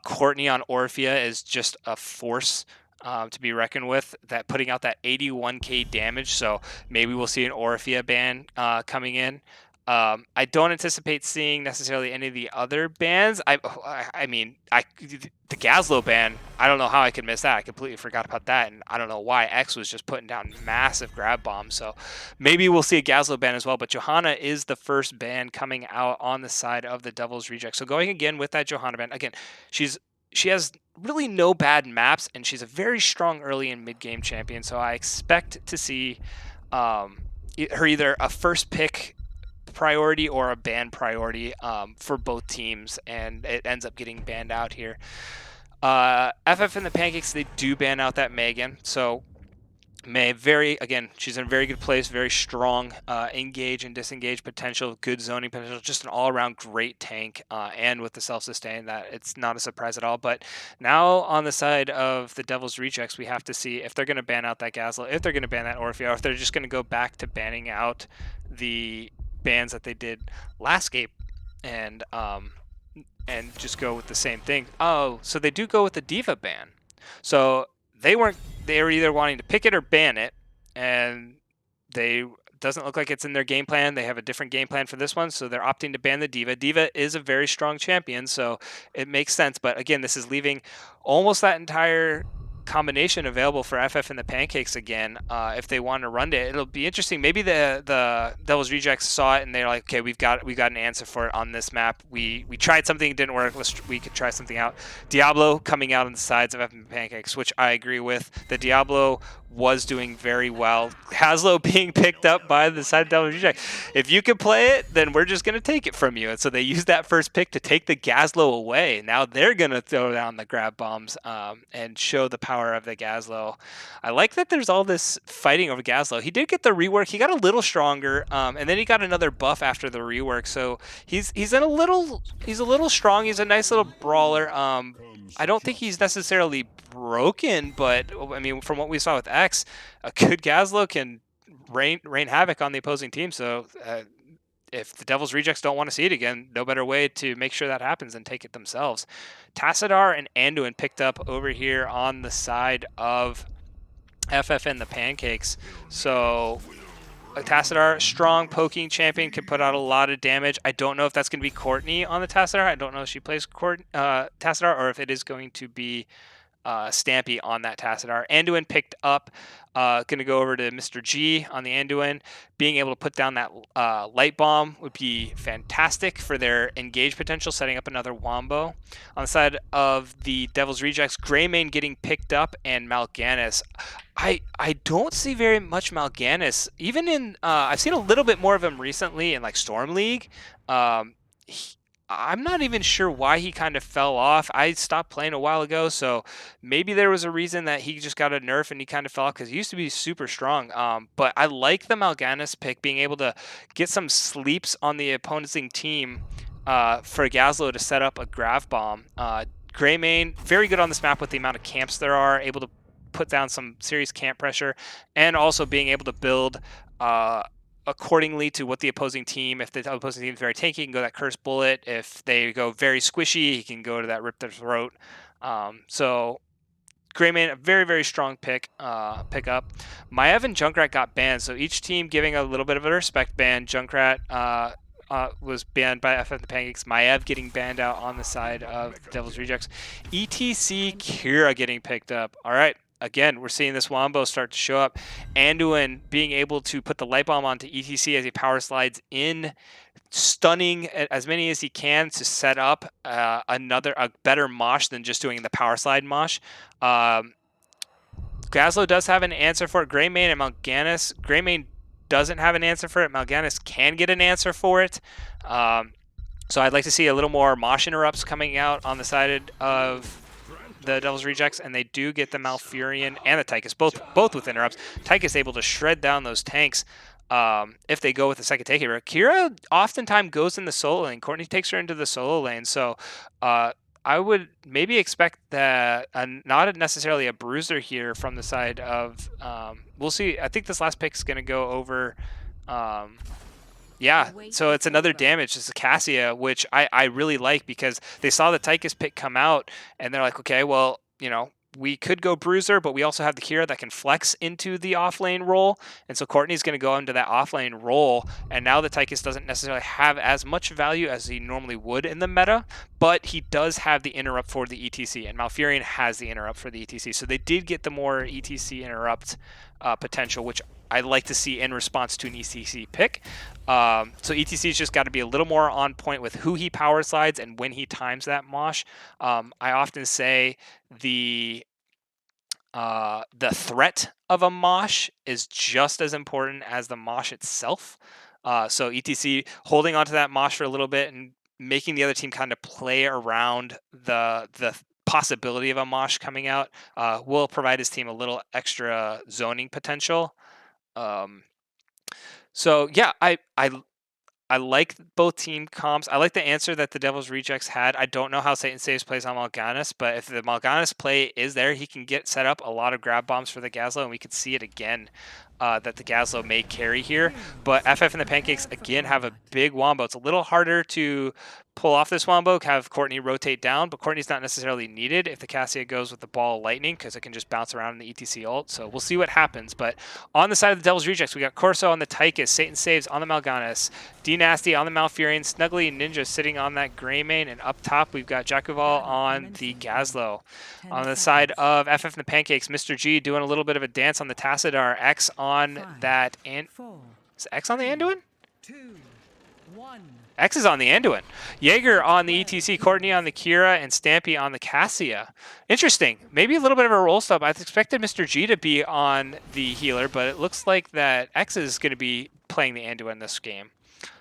Courtney on Orphea is just a force to be reckoned with, that putting out that 81k damage. So maybe we'll see an Orphea ban coming in. I don't anticipate seeing necessarily any of the other bans. I mean, the Gazlo ban. I don't know how I could miss that. I completely forgot about that, and I don't know why X was just putting down massive grab bombs. So maybe we'll see a Gazlo ban as well. But Johanna is the first ban coming out on the side of the Devil's Reject. So going again with that Johanna ban again, she has really no bad maps, and she's a very strong early and mid game champion. So I expect to see her either a first pick priority or a ban priority for both teams, and it ends up getting banned out here. FF and the Pancakes, they do ban out that Megan, so May she's in a very good place, very strong engage and disengage potential, good zoning potential, just an all-around great tank, and with the self-sustain, that it's not a surprise at all. But now on the side of the Devil's Rejects, we have to see if they're going to ban out that Gazla, if they're going to ban that Orpheus, or if they're just going to go back to banning out the bans that they did last game, and just go with the same thing. Oh, so they do go with the Diva ban. So they were either wanting to pick it or ban it, and they doesn't look like it's in their game plan. They have a different game plan for this one, so they're opting to ban the Diva. Diva is a very strong champion, so it makes sense. But again, this is leaving almost that entire combination available for FF and the Pancakes again. If they want to run it, it'll be interesting. Maybe the Devil's Rejects saw it and they're like, okay, we got an answer for it on this map. We tried something, it didn't work. We could try something out. Diablo coming out on the sides of FF and Pancakes, which I agree with. The Diablo was doing very well. Haslo being picked up by the side of Devil's Reject. If you can play it, then we're just going to take it from you. And so they used that first pick to take the Gazlo away. Now they're going to throw down the grab bombs and show the power of the Gazlo. I like that there's all this fighting over Gazlo. He did get the rework. He got a little stronger, and then he got another buff after the rework. So he's a little strong. He's a nice little brawler. I don't think he's necessarily broken, but I mean, from what we saw with X, a good Gazlo can rain havoc on the opposing team. So if the Devil's Rejects don't want to see it again, no better way to make sure that happens than take it themselves. Tassadar and Anduin picked up over here on the side of FF and the Pancakes. So Tassadar, strong poking champion, can put out a lot of damage. I don't know if that's going to be Courtney on the Tassadar. I don't know if she plays Tassadar or if it is going to be Stampy on that Tassadar. Anduin picked up, going to go over to Mr. G on the Anduin. Being able to put down that light bomb would be fantastic for their engage potential, setting up another Wombo. On the side of the Devil's Rejects, Greymane getting picked up, and Mal'Ganis. I don't see very much Mal'Ganis. Even in, I've seen a little bit more of him recently in like Storm League. I'm not even sure why he kind of fell off. I stopped playing a while ago, so maybe there was a reason that he just got a nerf and he kind of fell off because he used to be super strong. But I like the Mal'Ganis pick, being able to get some sleeps on the opposing team for Gazlo to set up a Grav Bomb. Greymane, very good on this map with the amount of camps there are, able to put down some serious camp pressure, and also being able to build accordingly to what the opposing team, if the opposing team is very tanky, he can go that Curse Bullet. If they go very squishy, he can go to that Rip Their Throat. So Greymane, a very, very strong pickup. Maiev and Junkrat got banned, so each team giving a little bit of a respect ban. Junkrat was banned by FF the Pancakes. Maiev getting banned out on the side of the Devil's Rejects. ETC Kira getting picked up. All right. Again, we're seeing this Wombo start to show up. Anduin being able to put the light bomb onto ETC as he power slides in, stunning as many as he can to set up a better mosh than just doing the power slide mosh. Gazlo does have an answer for it. Greymane and Mal'Ganis. Greymane doesn't have an answer for it. Mal'Ganis can get an answer for it. So I'd like to see a little more mosh interrupts coming out on the side of the Devil's Rejects, and they do get the Malfurion and the Tychus, both with interrupts. Tychus able to shred down those tanks if they go with the second take here. Kira oftentimes goes in the solo lane. Courtney takes her into the solo lane, so I would maybe expect that not necessarily a bruiser here from the side of, we'll see. I think this last pick is going to go over, yeah, so it's another damage. It's a Cassia, which I really like because they saw the Tychus pick come out and they're like, okay, well, you know, we could go Bruiser, but we also have the Kira that can flex into the offlane role. And so Courtney's going to go into that offlane role. And now the Tychus doesn't necessarily have as much value as he normally would in the meta, but he does have the interrupt for the ETC, and Malfurion has the interrupt for the ETC. So they did get the more ETC interrupt potential, which I like to see in response to an ETC pick. So ETC's just got to be a little more on point with who he power slides and when he times that mosh. I often say the threat of a mosh is just as important as the mosh itself. So ETC holding onto that mosh for a little bit and making the other team kind of play around the possibility of a mosh coming out will provide his team a little extra zoning potential. So yeah, I like both team comps. I like the answer that the Devil's Rejects had. I don't know how Satan Saves plays on Mal'Ganis, but if the Mal'Ganis play is there, he can get set up a lot of grab bombs for the Gazlo, and we could see it again that the Gazlo may carry here. But FF and the Pancakes, again, have a big wombo. It's a little harder to pull off this wombo, have Courtney rotate down, but Courtney's not necessarily needed if the Cassia goes with the Ball of Lightning, because it can just bounce around in the ETC ult. So we'll see what happens. But on the side of the Devil's Rejects, we got Corso on the Tychus, Satan Saves on the Mal'Ganis, D-Nasty on the Malfurion, Snuggly Ninja sitting on that Greymane, and up top we've got Jakuval on the Gazlo. On the side of FF and the Pancakes, Mr. G doing a little bit of a dance on the Tassadar, X on that, and is X on the Anduin? X is on the Anduin. Jaeger on the ETC, Courtney on the Kira, and Stampy on the Cassia. Interesting. Maybe a little bit of a roll stop. I expected Mr. G to be on the healer, but it looks like that X is going to be playing the Anduin this game.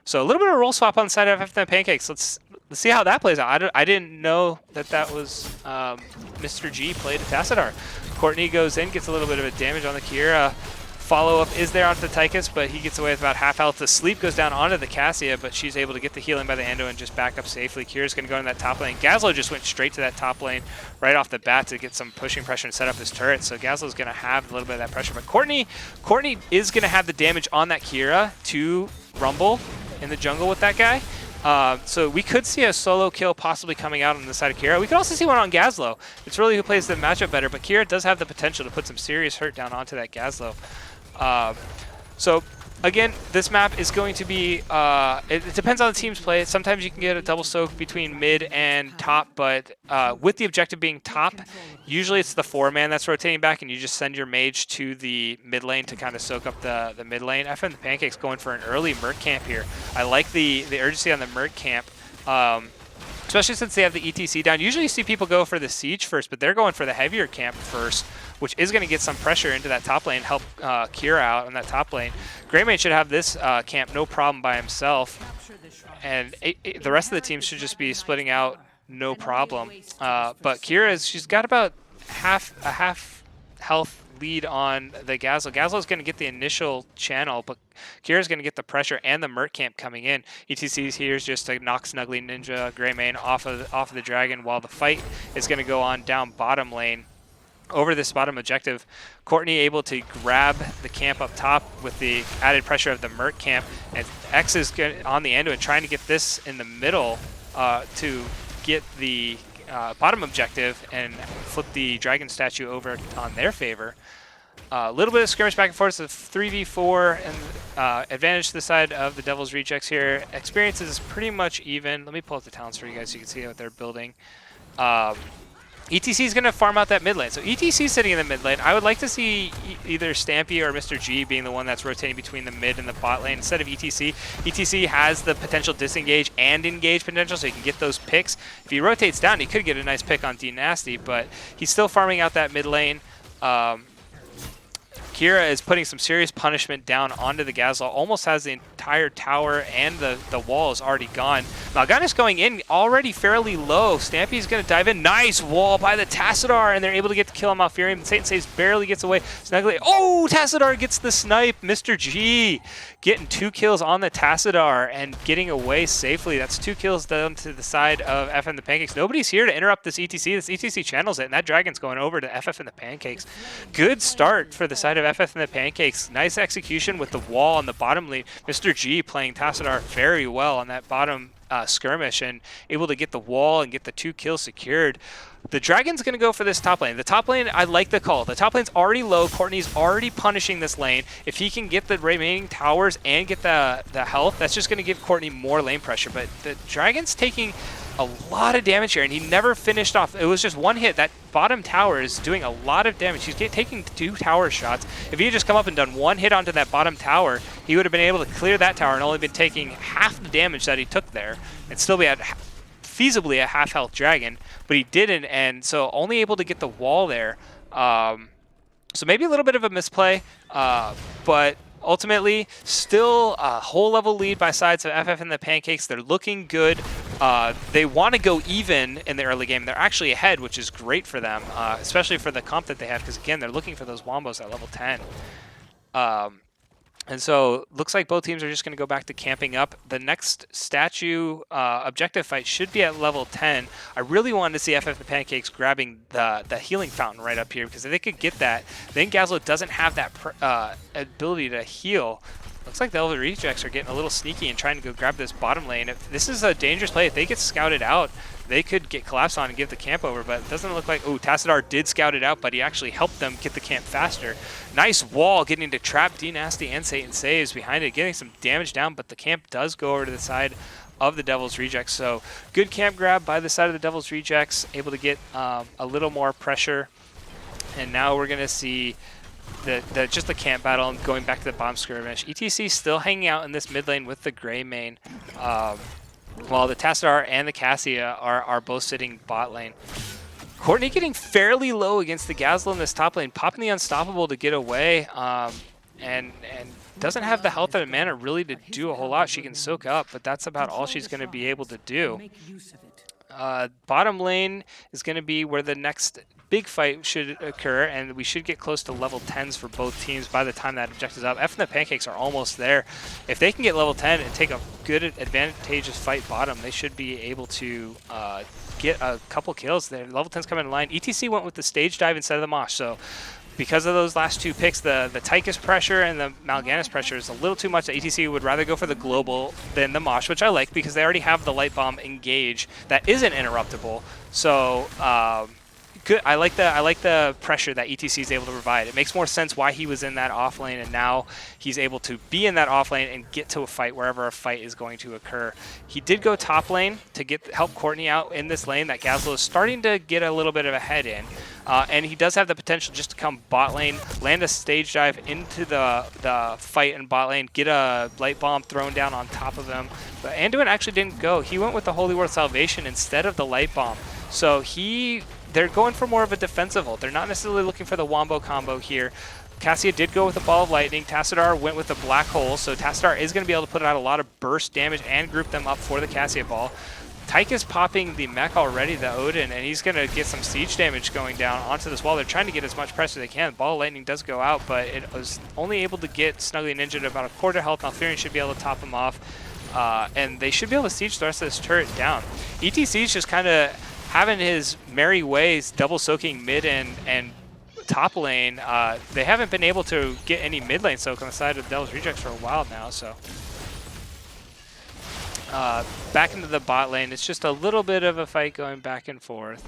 So a little bit of a roll swap on the side of FF and the Pancakes. Let's see how that plays out. I didn't know that was Mr. G played a Tassadar. Courtney goes in, gets a little bit of a damage on the Kira. Follow-up is there onto the Tychus, but he gets away with about half health. The sleep goes down onto the Cassia, but she's able to get the healing by the Endo and just back up safely. Kira's going to go in that top lane. Gazlo just went straight to that top lane right off the bat to get some pushing pressure and set up his turret, so Gazlo's going to have a little bit of that pressure. But Courtney is going to have the damage on that Kira to rumble in the jungle with that guy. So we could see a solo kill possibly coming out on the side of Kira. We could also see one on Gazlo. It's really who plays the matchup better, but Kira does have the potential to put some serious hurt down onto that Gazlo. So again, this map is going to be, it depends on the team's play. Sometimes you can get a double soak between mid and top, but with the objective being top, usually it's the 4-man that's rotating back, and you just send your mage to the mid lane to kind of soak up the mid lane. FN the Pancakes going for an early Merc camp here. I like the urgency on the Merc camp. Especially since they have the ETC down. Usually you see people go for the Siege first, but they're going for the heavier camp first, which is going to get some pressure into that top lane, help Kira out on that top lane. Greymane should have this camp no problem by himself, and the rest of the team should just be splitting out no problem. But Kira, she's got about a half health lead on the Gazlo. Gazlo's going to get the initial channel, but Kira's going to get the pressure and the Merc camp coming in. ETC's here is just to knock Snuggly Ninja Greymane off of the dragon, while the fight is going to go on down bottom lane. Over this bottom objective, Courtney able to grab the camp up top with the added pressure of the Merc camp, and X is on the end of it, trying to get this in the middle to get the bottom objective and flip the dragon statue over on their favor. A little bit of skirmish back and forth, so 3v4 and advantage to the side of the Devil's Rejects here. Experience is pretty much even. Let me pull up the talents for you guys so you can see what they're building. ETC is going to farm out that mid lane. So ETC is sitting in the mid lane. I would like to see either Stampy or Mr. G being the one that's rotating between the mid and the bot lane instead of ETC. ETC has the potential disengage and engage potential, so he can get those picks. If he rotates down, he could get a nice pick on D-Nasty, but he's still farming out that mid lane. Kira is putting some serious punishment down onto the Gazlo. Almost has the entire tower and the wall is already gone. Mal'Ganis going in already fairly low. Stampy's going to dive in. Nice wall by the Tassadar, and they're able to get the kill on Malfurion. Satan Saves barely gets away. Snuggly. Oh, Tassadar gets the snipe. Mr. G getting 2 kills on the Tassadar and getting away safely. That's 2 kills down to the side of FF and the Pancakes. Nobody's here to interrupt this ETC. This ETC channels it, and that dragon's going over to FF and the Pancakes. Good start for the side of FF and the Pancakes. Nice execution with the wall on the bottom lane. Mr. G playing Tassadar very well on that bottom skirmish and able to get the wall and get the 2 kills secured. The Dragon's going to go for this top lane. The top lane, I like the call. The top lane's already low. Courtney's already punishing this lane. If he can get the remaining towers and get the health, that's just going to give Courtney more lane pressure. But the Dragon's taking a lot of damage here, and he never finished off. It was just one hit. That bottom tower is doing a lot of damage. He's taking 2 tower shots. If he had just come up and done 1 hit onto that bottom tower, he would have been able to clear that tower and only been taking half the damage that he took there and still be at feasibly a half health Dragon, but he didn't, and so only able to get the wall there. So maybe a little bit of a misplay, but ultimately still a whole level lead by sides of FF and the Pancakes. They're looking good. They want to go even in the early game. They're actually ahead, which is great for them, especially for the comp that they have, because again, they're looking for those wombos at level 10. And so looks like both teams are just going to go back to camping up. The next statue objective fight should be at level 10. I really wanted to see FF the Pancakes grabbing the healing fountain right up here, because if they could get that, then Gazlo doesn't have that ability to heal. Looks like the Elven Rejects are getting a little sneaky and trying to go grab this bottom lane. If this is a dangerous play. If they get scouted out, they could get collapsed on and give the camp over, but it doesn't look like... Oh, Tassadar did scout it out, but he actually helped them get the camp faster. Nice wall getting to trap D-Nasty and Satan Saves behind it, getting some damage down, but the camp does go over to the side of the Devil's Rejects. So good camp grab by the side of the Devil's Rejects, able to get a little more pressure. And now we're going to see just the camp battle and going back to the bomb skirmish. ETC still hanging out in this mid lane with the Gray main, while the Tassadar and the Cassia are both sitting bot lane. Courtney getting fairly low against the Gazlo in this top lane, popping the Unstoppable to get away, and doesn't have the health and mana really to do a whole lot. She can soak up, but that's about all she's going to be able to do. Bottom lane is going to be where the next big fight should occur, and we should get close to level 10s for both teams by the time that objective is up. F and the Pancakes are almost there. If they can get level 10 and take a good advantageous fight bottom, they should be able to get a couple kills there. Level 10's coming in line. ETC went with the stage dive instead of the mosh, so because of those last 2 picks, the Tychus pressure and the Mal'Ganis pressure is a little too much. The ETC would rather go for the global than the mosh, which I like because they already have the light bomb engage that isn't interruptible. So good. I like the pressure that ETC is able to provide. It makes more sense why he was in that off lane, and now he's able to be in that off lane and get to a fight wherever a fight is going to occur. He did go top lane to help Courtney out in this lane that Gazlo is starting to get a little bit of a head in. And he does have the potential just to come bot lane, land a stage dive into the fight in bot lane, get a light bomb thrown down on top of him. But Anduin actually didn't go. He went with the Holy Word Salvation instead of the light bomb. So they're going for more of a defensive ult. They're not necessarily looking for the wombo combo here. Cassia did go with a Ball of Lightning. Tassadar went with a Black Hole, so Tassadar is going to be able to put out a lot of burst damage and group them up for the Cassia Ball. Tyke is popping the mech already, the Odin, and he's going to get some siege damage going down onto this wall. They're trying to get as much pressure as they can. Ball of Lightning does go out, but it was only able to get Snuggly Ninja to about a quarter health. Malfurion should be able to top him off, and they should be able to siege the rest of this turret down. ETC is just kind of having his merry ways, double soaking mid and top lane. They haven't been able to get any mid lane soak on the side of the Devil's Rejects for a while now, so back into the bot lane. It's just a little bit of a fight going back and forth.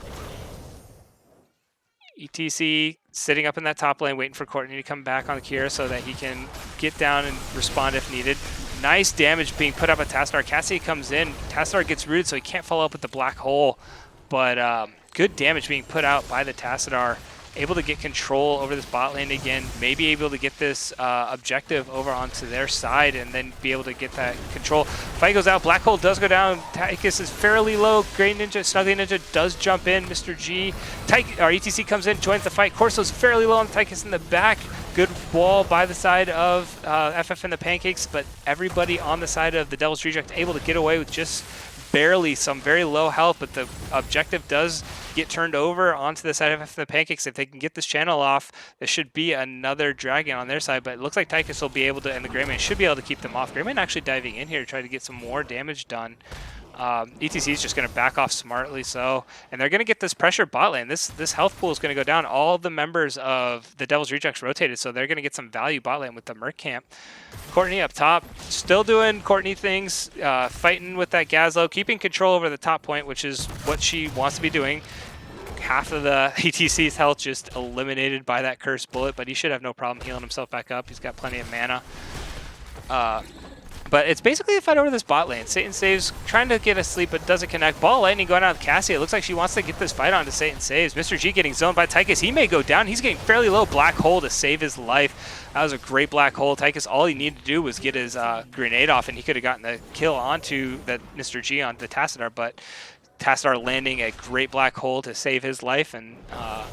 ETC sitting up in that top lane waiting for Courtney to come back on the Kira so that he can get down and respond if needed. Nice damage being put up at Tassadar. Cassie comes in. Tassadar gets rooted, so he can't follow up with the Black Hole. But good damage being put out by the Tassadar. Able to get control over this bot lane again. Maybe able to get this objective over onto their side and then be able to get that control. Fight goes out. Black Hole does go down. Tychus is fairly low. Grey Ninja, Snuggly Ninja does jump in. Mr. G. ETC comes in, joins the fight. Corso's fairly low on Tychus in the back. Good wall by the side of FF and the Pancakes, but everybody on the side of the Devil's Reject able to get away with just barely some very low health, but the objective does get turned over onto the side of the Pancakes. If they can get this channel off, there should be another dragon on their side, but it looks like Tychus will be able to, and the Greymane should be able to keep them off. Greymane actually diving in here to try to get some more damage done. ETC is just going to back off smartly, so, and they're going to get this pressure bot lane. This health pool is going to go down. All the members of the Devil's Rejects rotated, so they're going to get some value bot lane with the Merc camp. Courtney up top, still doing Courtney things, fighting with that Gazlo, keeping control over the top point, which is what she wants to be doing. Half of the ETC's health just eliminated by that cursed bullet, but he should have no problem healing himself back up. He's got plenty of mana. But it's basically a fight over this bot lane. Satan Saves, trying to get a sleep, but doesn't connect. Ball Lightning going out with Cassie. It looks like she wants to get this fight on to Satan Saves. Mr. G getting zoned by Tychus. He may go down. He's getting fairly low. Black Hole to save his life. That was a great Black Hole. Tychus, all he needed to do was get his grenade off, and he could have gotten the kill onto that Mr. G on the Tassadar, but Tassadar landing a great Black Hole to save his life and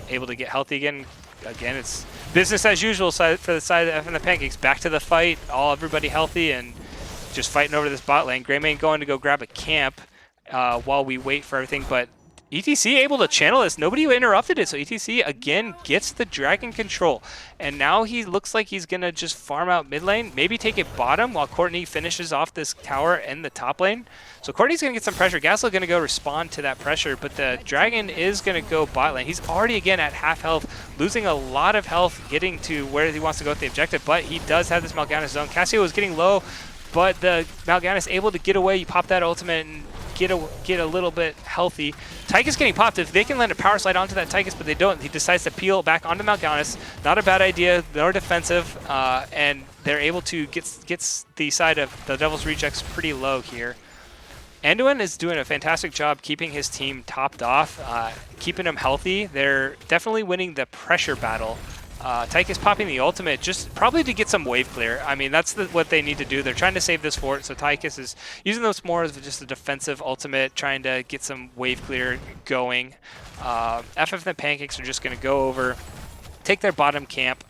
able to get healthy again. Again, it's business as usual for the side of the Pancakes. Back to the fight, everybody healthy, and just fighting over this bot lane. Greymane going to go grab a camp while we wait for everything, but ETC able to channel this. Nobody interrupted it, so ETC again gets the dragon control. And now he looks like he's going to just farm out mid lane, maybe take it bottom while Courtney finishes off this tower in the top lane. So Courtney's going to get some pressure. Gaslo going to go respond to that pressure, but the dragon is going to go bot lane. He's already again at half health, losing a lot of health getting to where he wants to go with the objective, but he does have this Mal'Ganis zone. Cassio was getting low, but the Mal'Ganis able to get away. You pop that ultimate and get a little bit healthy. Tychus getting popped. If they can land a power slide onto that Tychus, but they don't, he decides to peel back onto Mal'Ganis. Not a bad idea. They're defensive, and they're able to get the side of the Devil's Rejects pretty low here. Anduin is doing a fantastic job keeping his team topped off, keeping them healthy. They're definitely winning the pressure battle. Tychus popping the ultimate just probably to get some wave clear. I mean, that's what they need to do. They're trying to save this fort, so Tychus is using those more as just a defensive ultimate, trying to get some wave clear going. FF and the Pancakes are just going to go over, take their bottom camp,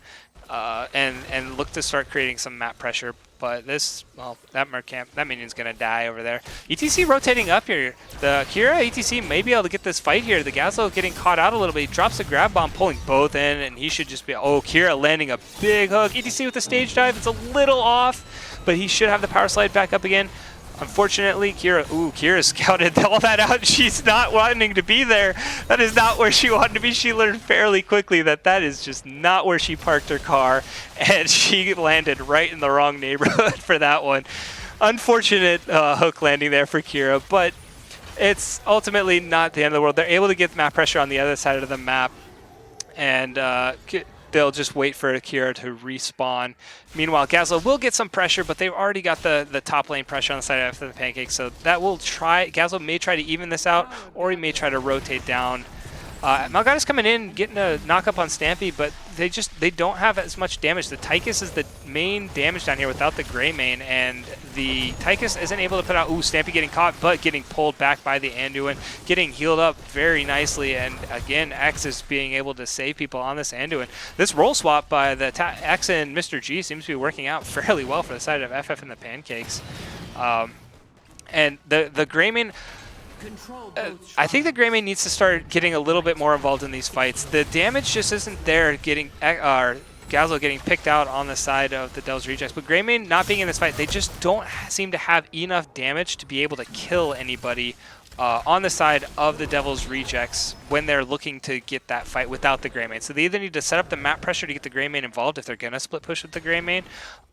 and look to start creating some map pressure. But this, well, that Merc camp, that minion's going to die over there. ETC rotating up here. The Kira ETC may be able to get this fight here. The Gazlo getting caught out a little bit. He drops the grab bomb, pulling both in, and he should just be, oh, Kira landing a big hook. ETC with the stage dive. It's a little off, but he should have the power slide back up again. Unfortunately, Kira scouted all that out. She's not wanting to be there. That is not where she wanted to be. She learned fairly quickly that is just not where she parked her car, and she landed right in the wrong neighborhood for that one. Unfortunate hook landing there for Kira, but it's ultimately not the end of the world. They're able to get map pressure on the other side of the map, and they'll just wait for Kira to respawn. Meanwhile, Gazlo will get some pressure, but they've already got the top lane pressure on the side of the Pancakes, so that will try. Gazlo may try to even this out, or he may try to rotate down. Mal'Ganis coming in, getting a knock up on Stampy, but they don't have as much damage. The Tychus is the main damage down here without the Greymane, and the Tychus isn't able to put out. Ooh, Stampy getting caught, but getting pulled back by the Anduin, getting healed up very nicely, and again, X is being able to save people on this Anduin. This roll swap by the X and Mr. G seems to be working out fairly well for the side of FF and the Pancakes. And the Greymane, I think the Greymane needs to start getting a little bit more involved in these fights. The damage just isn't there, getting Gazlo getting picked out on the side of the Devil's Rejects. But Greymane not being in this fight, they just don't seem to have enough damage to be able to kill anybody on the side of the Devil's Rejects when they're looking to get that fight without the Greymane. So they either need to set up the map pressure to get the Greymane involved if they're going to split push with the Greymane,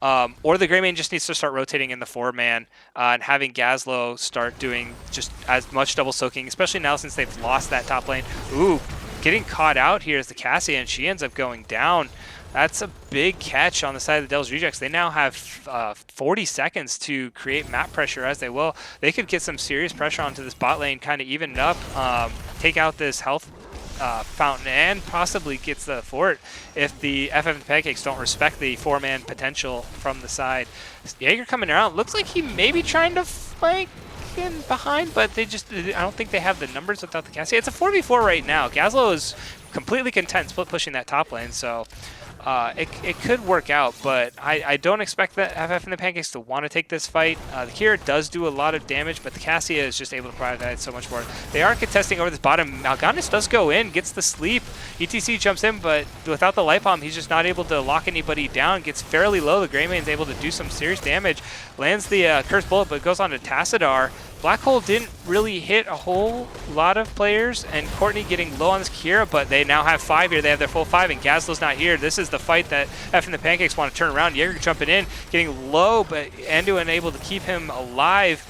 or the Greymane just needs to start rotating in the 4-man and having Gazlo start doing just as much double soaking, especially now since they've lost that top lane. Ooh, getting caught out here is the Cassia, and she ends up going down. That's a big catch on the side of the Devil's Rejects. They now have 40 seconds to create map pressure as they will. They could get some serious pressure onto this bot lane, kind of even it up, take out this health fountain, and possibly gets the fort if the FF and Pancakes don't respect the 4-man potential from the side. Jaeger coming around. Looks like he may be trying to flank in behind, but I don't think they have the numbers without the Cassia. It's a 4v4 right now. Gazlo is completely content split pushing that top lane, so it could work out, but I don't expect the FF and the Pancakes to want to take this fight. The Kira does do a lot of damage, but the Cassia is just able to provide that so much more. They are contesting over this bottom. Mal'Ganis does go in, gets the sleep. ETC jumps in, but without the light bomb, he's just not able to lock anybody down. Gets fairly low. The Greymane's able to do some serious damage. Lands the Cursed Bullet, but goes on to Tassadar. Black Hole didn't really hit a whole lot of players, and Courtney getting low on this Kira, but they now have 5 here. They have their full 5, and Gazlo's not here. This is the fight that F and the Pancakes want to turn around. Jaeger jumping in, getting low, but Anduin able to keep him alive.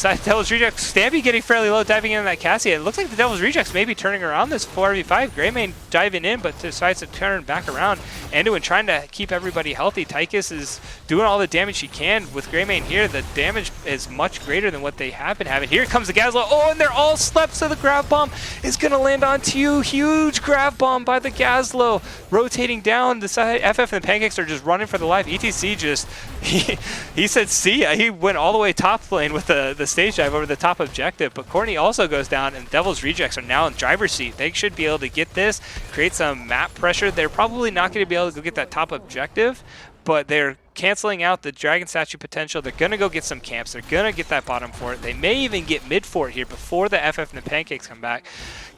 Devil's Rejects, Stampy getting fairly low, diving in on that Cassia. It looks like the Devil's Rejects may be turning around this 4v5. Greymane diving in, but decides to turn back around. Anduin trying to keep everybody healthy. Tychus is doing all the damage he can with Greymane here. The damage is much greater than what they have been having. Here comes the Gazlo. Oh, and they're all slept, so the Grav Bomb is going to land onto you. Huge Grav Bomb by the Gazlo. Rotating down the side. FF and the Pancakes are just running for the life. ETC just, he said see ya. He went all the way top lane with the stage dive over the top objective, but Courtney also goes down, and Devil's Rejects are now in driver's seat. They should be able to get this, create some map pressure. They're probably not going to be able to go get that top objective, but they're canceling out the Dragon Statue potential. They're going to go get some camps. They're going to get that bottom fort. They may even get mid fort here before the FF and the Pancakes come back.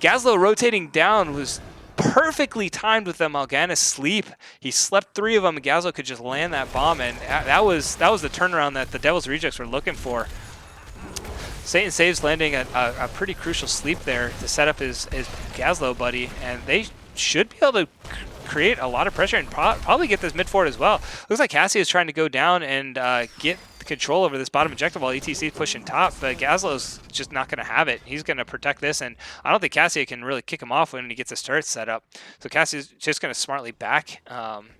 Gazlo rotating down was perfectly timed with the Mal'Ganis sleep. He slept 3 of them, and Gazlo could just land that bomb, and that was the turnaround that the Devil's Rejects were looking for. Satan Saves landing a pretty crucial sleep there to set up his Gazlo buddy, and they should be able to create a lot of pressure and probably get this mid fort as well. Looks like Cassie is trying to go down and get control over this bottom objective while ETC is pushing top, but Gazlo's just not going to have it. He's going to protect this, and I don't think Cassia can really kick him off when he gets his turret set up. So Cassia's just going to smartly back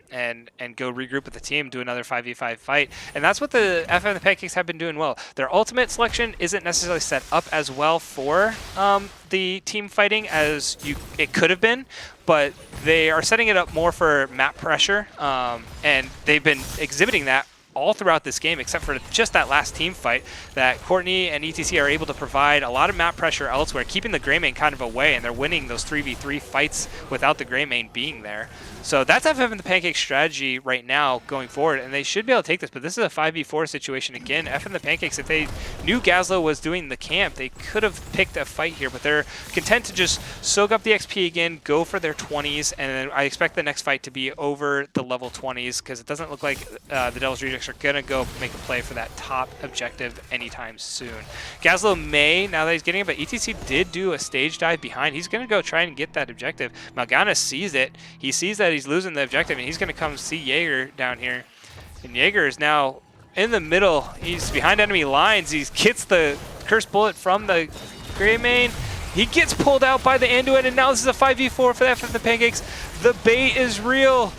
and go regroup with the team, do another 5v5 fight, and that's what the FF and the Pancakes have been doing well. Their ultimate selection isn't necessarily set up as well for the team fighting as it could have been, but they are setting it up more for map pressure, and they've been exhibiting that all throughout this game, except for just that last team fight, that Courtney and ETC are able to provide a lot of map pressure elsewhere, keeping the Greymane kind of away, and they're winning those 3v3 fights without the Greymane being there. So that's FF and the Pancake strategy right now going forward, and they should be able to take this, but this is a 5v4 situation again. F and the Pancakes, if they knew Gazlo was doing the camp, they could have picked a fight here, but they're content to just soak up the XP again, go for their 20s, and then I expect the next fight to be over the level 20s, because it doesn't look like the Devil's Rejects are going to go make a play for that top objective anytime soon. Gazlo may, now that he's getting it, but ETC did do a stage dive behind. He's going to go try and get that objective. Mal'Ganis sees it. He sees that he's losing the objective, and he's going to come see Jaeger down here. And Jaeger is now in the middle. He's behind enemy lines. He gets the cursed bullet from the Greymane. He gets pulled out by the Anduin, and now this is a 5v4 for the F and the Pancakes. The bait is real.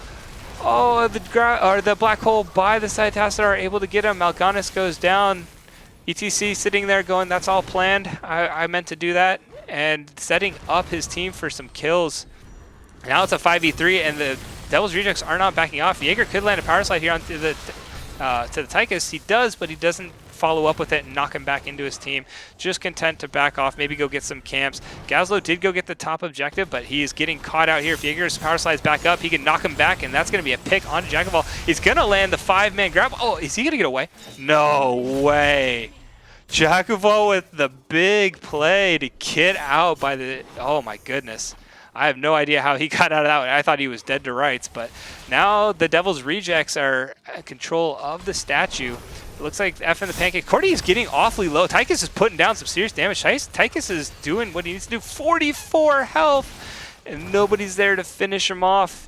Oh, the Black Hole by the side Tacit are able to get him. Mal'Ganis goes down. ETC sitting there going, that's all planned. I meant to do that. And setting up his team for some kills. Now it's a 5v3, and the Devil's Rejects are not backing off. Jaeger could land a power slide here onto the to the Tychus. He does, but he doesn't follow up with it and knock him back into his team. Just content to back off, maybe go get some camps. Gazlo did go get the top objective, but he is getting caught out here. If Jaeger's power slides back up, he can knock him back, and that's going to be a pick onto Jackalball. He's going to land the 5-man grab. Oh, is he going to get away? No way. Jackalball with the big play to get out by the... Oh, my goodness. I have no idea how he got out of that one. I thought he was dead to rights, but now the Devil's Rejects are in control of the statue. It looks like F and the Pancake. Courtney is getting awfully low. Tychus is putting down some serious damage. Tychus is doing what he needs to do. 44 health, and nobody's there to finish him off.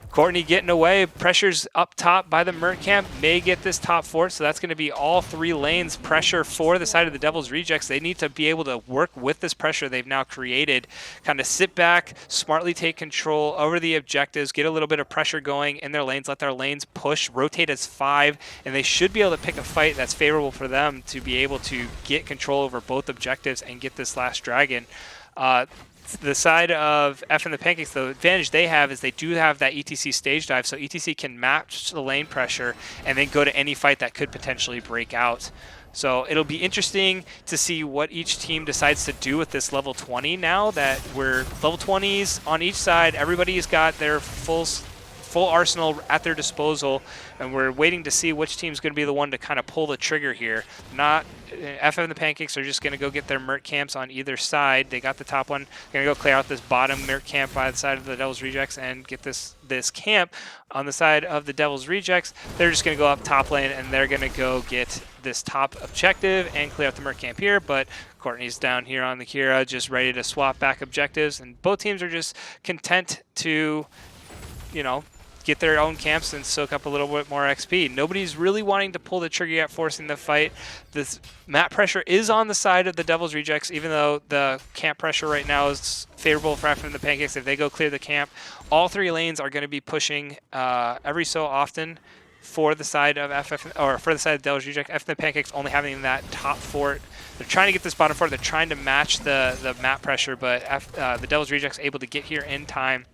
Courtney getting away. Pressure's up top by the Merc camp. May get this top fort, so that's going to be all 3 lanes pressure for the side of the Devil's Rejects. They need to be able to work with this pressure they've now created. Kind of sit back, smartly take control over the objectives, get a little bit of pressure going in their lanes, let their lanes push, rotate as 5, and they should be able to pick a fight that's favorable for them to be able to get control over both objectives and get this last dragon. The side of F and the Pancakes, the advantage they have is they do have that ETC stage dive, so ETC can match the lane pressure and then go to any fight that could potentially break out. So it'll be interesting to see what each team decides to do with this level 20 now that we're level 20s on each side. Everybody's got their full full arsenal at their disposal, and we're waiting to see which team's going to be the one to kind of pull the trigger here. Not FF and the Pancakes are just going to go get their Merc camps on either side. They got the top one. They're going to go clear out this bottom Merc camp by the side of the Devil's Rejects and get this camp on the side of the Devil's Rejects. They're just going to go up top lane, and they're going to go get this top objective and clear out the Merc camp here, but Courtney's down here on the Kira just ready to swap back objectives, and both teams are just content to, you know, get their own camps and soak up a little bit more XP. Nobody's really wanting to pull the trigger yet, forcing the fight. This map pressure is on the side of the Devil's Rejects, even though the camp pressure right now is favorable for FF and the Pancakes. If they go clear the camp, all three lanes are going to be pushing every so often for the side of FF, or for the side of Devil's Reject. FF and the Pancakes only having that top fort. They're trying to get this bottom fort. They're trying to match the map pressure, but the Devil's Rejects able to get here in time.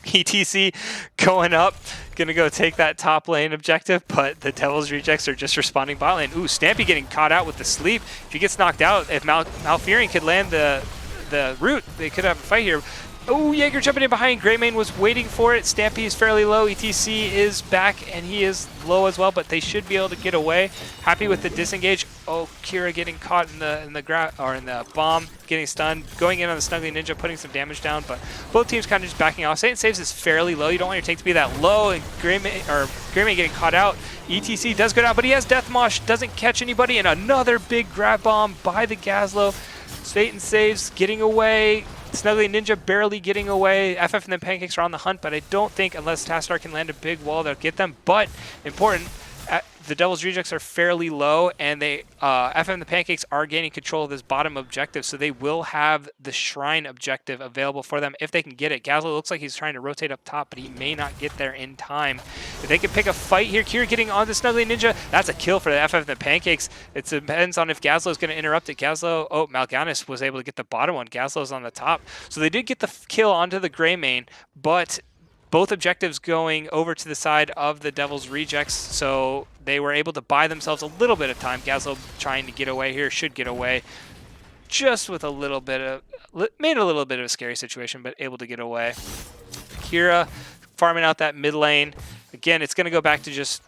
ETC going up, gonna go take that top lane objective, but the Devil's Rejects are just responding bot lane. Ooh, Stampy getting caught out with the sleep. If he gets knocked out, if Malfurion could land the root, they could have a fight here. Oh, Jaeger jumping in behind. Greymane was waiting for it. Stampy is fairly low. ETC is back, and he is low as well, but they should be able to get away. Happy with the disengage. Oh, Kira getting caught in the bomb, getting stunned, going in on the Snuggly Ninja, putting some damage down, but both teams kind of just backing off. Satan Saves is fairly low. You don't want your tank to be that low, and Greymane getting caught out. ETC does go down, but he has Death Mosh, doesn't catch anybody, and another big grab bomb by the Gazlo. Satan Saves getting away. Snuggly Ninja barely getting away. FF and the Pancakes are on the hunt, but I don't think unless Tastar can land a big wall, they'll get them. But important, the Devil's Rejects are fairly low, and they FF and the Pancakes are gaining control of this bottom objective, so they will have the Shrine objective available for them if they can get it. Gazlo looks like he's trying to rotate up top, but he may not get there in time. If they can pick a fight here, Kira getting on the Snuggly Ninja, that's a kill for the FF and the Pancakes. It depends on if Gazlo is going to interrupt it. Gazlo, oh, Mal'Ganis was able to get the bottom one. Gazlo's on the top. So they did get the kill onto the Greymane, but both objectives going over to the side of the Devil's Rejects, so they were able to buy themselves a little bit of time. Gazlo trying to get away here, should get away just with a little bit of, made a little bit of a scary situation, but able to get away. Kira farming out that mid lane. Again, it's going to go back to just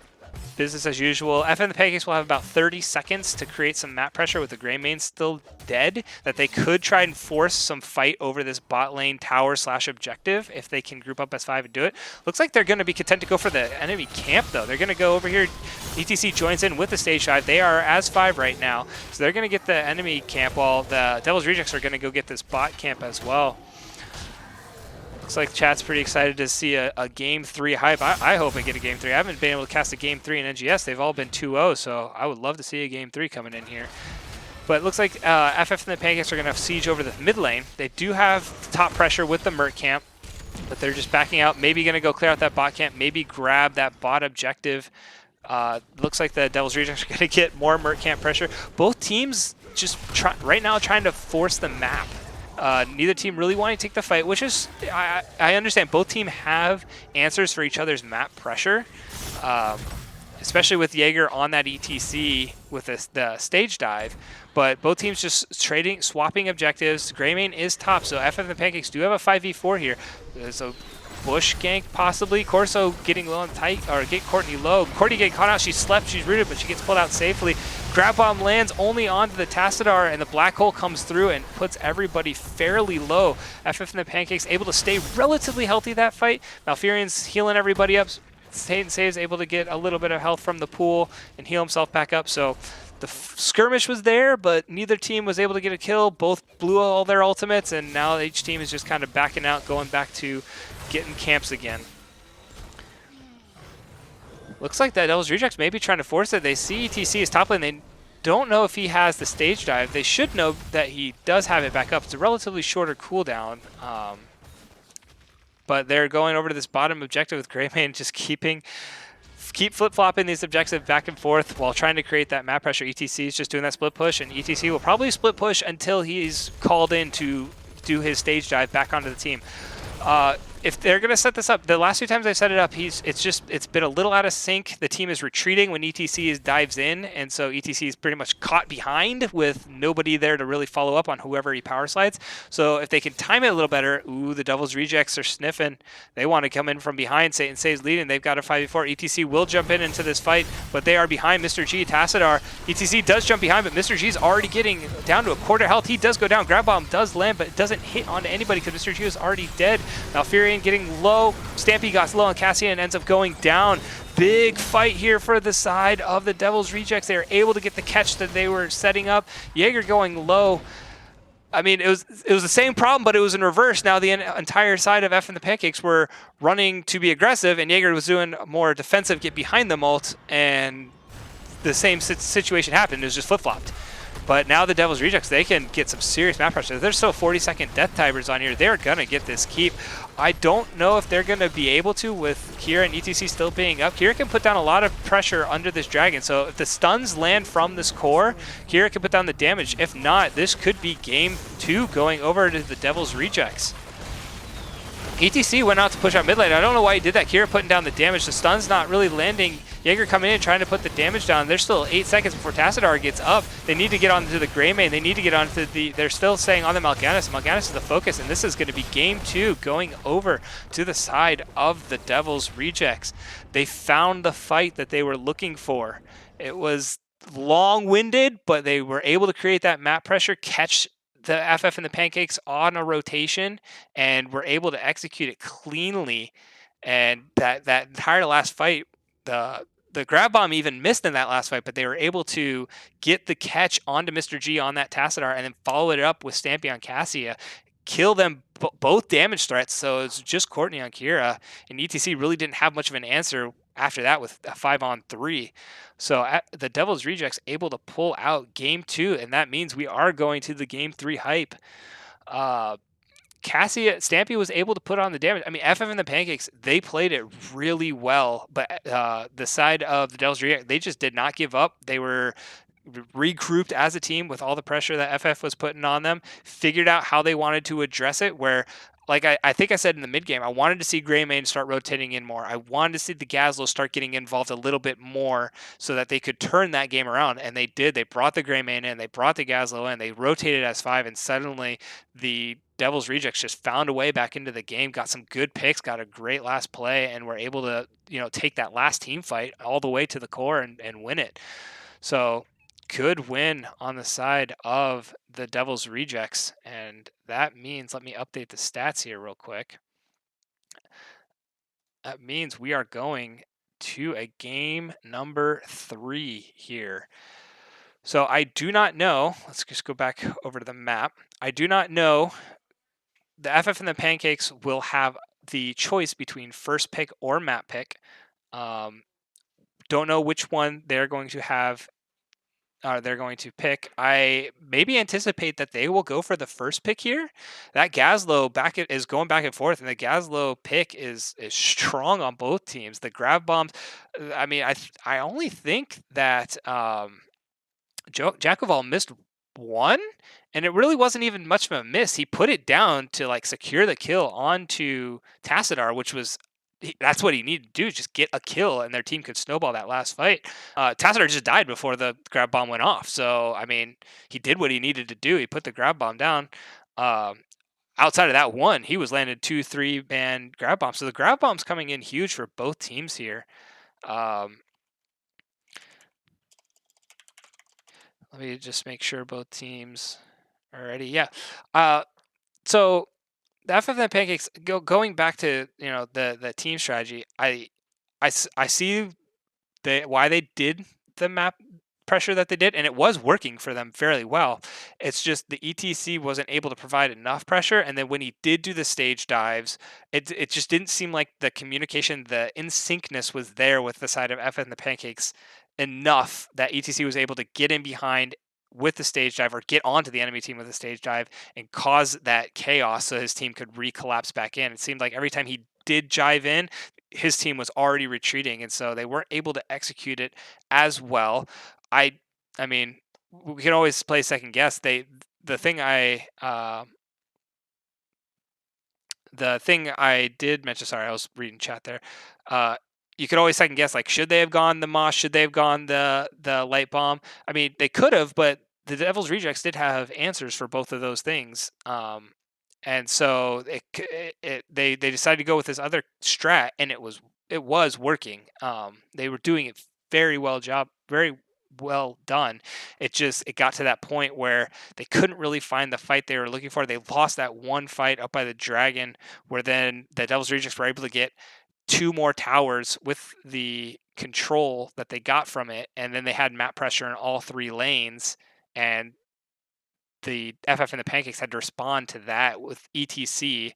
business as usual. FF and the Pancakes will have about 30 seconds to create some map pressure with the Greymane still dead, that they could try and force some fight over this bot lane tower / objective if they can group up as 5 and do it. Looks like they're going to be content to go for the enemy camp, though. They're going to go over here. ETC joins in with the stage 5. They are as 5 right now, so they're going to get the enemy camp while the Devil's Rejects are going to go get this bot camp as well. Looks like chat's pretty excited to see a Game 3 hype. I hope I get a Game 3. I haven't been able to cast a Game 3 in NGS. They've all been 2-0, so I would love to see a Game 3 coming in here. But it looks like FF and the Pancakes are going to have siege over the mid lane. They do have top pressure with the Merc camp, but they're just backing out. Maybe going to go clear out that bot camp, maybe grab that bot objective. Looks like the Devil's Rejects are going to get more Merc camp pressure. Both teams just right now trying to force the map. Neither team really wanting to take the fight, which is, I understand both teams have answers for each other's map pressure, especially with Jaeger on that ETC with the stage dive, but both teams just swapping objectives. Greymane is top, so FF and the Pancakes do have a 5v4 here. There's a bush gank possibly. Corso getting low on tight, or get Courtney low. Courtney getting caught out. She slept, she's rooted, but she gets pulled out safely. Grab bomb lands only onto the Tassadar, and the black hole comes through and puts everybody fairly low. FF and the Pancakes able to stay relatively healthy that fight. Malfurion's healing everybody up. Satan Saves able to get a little bit of health from the pool and heal himself back up. So the skirmish was there, but neither team was able to get a kill. Both blew all their ultimates, and now each team is just kind of backing out, going back to getting camps again. Looks like that Devil's Rejects may be trying to force it. They see ETC is top lane. They don't know if he has the stage dive. They should know that he does have it back up. It's a relatively shorter cooldown. But they're going over to this bottom objective with Greymane, just keep flip-flopping these objectives back and forth while trying to create that map pressure. ETC is just doing that split push, and ETC will probably split push until he's called in to do his stage dive back onto the team. if they're going to set this up, the last 2 times I set it up, it's been a little out of sync. The team is retreating when ETC dives in, and so ETC is pretty much caught behind with nobody there to really follow up on whoever he power slides. So if they can time it a little better, the Devil's Rejects are sniffing. They want to come in from behind. Satan Saves leading. They've got a 5v4. ETC will jump into this fight, but they are behind Mr. G. Tassadar. ETC does jump behind, but Mr. G's already getting down to a quarter health. He does go down. Grab Bomb does land, but it doesn't hit onto anybody because Mr. G is already dead. Malfurion getting low. Stampy got low on Cassian and ends up going down. Big fight here for the side of the Devil's Rejects. They are able to get the catch that they were setting up. Jaeger going low. I mean, it was the same problem, but it was in reverse. Now the entire side of F and the Pancakes were running to be aggressive, and Jaeger was doing more defensive, get behind the ult, and the same situation happened. It was just flip-flopped. But now the Devil's Rejects, they can get some serious map pressure. There's still 40-second death timers on here. They're going to get this keep. I don't know if they're going to be able to with Kira and ETC still being up. Kira can put down a lot of pressure under this dragon. So if the stuns land from this core, Kira can put down the damage. If not, this could be game 2 going over to the Devil's Rejects. ETC went out to push out mid lane. I don't know why he did that. Kira putting down the damage. The stun's not really landing. Jaeger coming in trying to put the damage down. There's still 8 seconds before Tassadar gets up. They need to get onto the Grey Main. They need to get onto the... They're still staying on the Mal'Ganis. Mal'Ganis is the focus, and this is going to be game 2 going over to the side of the Devil's Rejects. They found the fight that they were looking for. It was long-winded, but they were able to create that map pressure, catch the FF and the Pancakes on a rotation, and were able to execute it cleanly. And that entire last fight, the grab bomb even missed in that last fight, but they were able to get the catch onto Mr. G on that Tassadar and then follow it up with Stampy on Cassia, kill them both damage threats. So it's just Courtney on Kira, and ETC really didn't have much of an answer after that with a 5-on-3. So the Devil's Rejects able to pull out game 2, and that means we are going to the game 3 hype. Cassia, Stampy was able to put on the damage. I mean, FF and the Pancakes, they played it really well, but the side of the Devil's Rejects, they just did not give up. They were regrouped as a team with all the pressure that FF was putting on them, figured out how they wanted to address it, where like I think I said in the mid game, I wanted to see Greymane start rotating in more. I wanted to see the Gazlo start getting involved a little bit more so that they could turn that game around, and they did. They brought the Greymane in, they brought the Gazlo in, they rotated as 5, and suddenly the Devil's Rejects just found a way back into the game, got some good picks, got a great last play, and were able to, take that last team fight all the way to the core and win it. So good win on the side of the Devil's Rejects, and that means, let me update the stats here real quick. That means we are going to a game number 3 here. So I do not know, let's just go back over to the map. I do not know, the FF and the Pancakes will have the choice between first pick or map pick. Don't know which one they're going to have. They're going to pick. I maybe anticipate that they will go for the first pick here. That Gazlo is going back and forth, and the Gazlo pick is strong on both teams. The grab bombs. I mean, I only think that Jack of all missed one, and it really wasn't even much of a miss. He put it down to like secure the kill onto Tassadar, which was. That's what he needed to do, just get a kill, and their team could snowball that last fight. Tassadar just died before the grab bomb went off. So, I mean, he did what he needed to do. He put the grab bomb down. Outside of that one, he was landed 2-3-man grab bombs. So the grab bomb's coming in huge for both teams here. Let me just make sure both teams are ready. Yeah. So the FF and Pancakes, going back to the team strategy, I see why they did the map pressure that they did, and it was working for them fairly well. It's just the ETC wasn't able to provide enough pressure, and then when he did do the stage dives, it just didn't seem like the communication, the in syncness was there with the side of FF and the Pancakes enough that ETC was able to get in behind with the stage dive, or get onto the enemy team with a stage dive and cause that chaos so his team could recollapse back in. It seemed like every time he did jive in, his team was already retreating, and so they weren't able to execute it as well. I mean, we can always play second guess. The the thing I did mention, sorry, I was reading chat there. You could always second guess, like, should they have gone the Moss? Should they have gone the Light Bomb? I mean, they could have, but the Devil's Rejects did have answers for both of those things. And so they decided to go with this other strat, and it was working. They were doing it very well done. It got to that point where they couldn't really find the fight they were looking for. They lost that one fight up by the dragon, where then the Devil's Rejects were able to get 2 more towers with the control that they got from it, and then they had map pressure in all 3 lanes, and the FF and the Pancakes had to respond to that with ETC.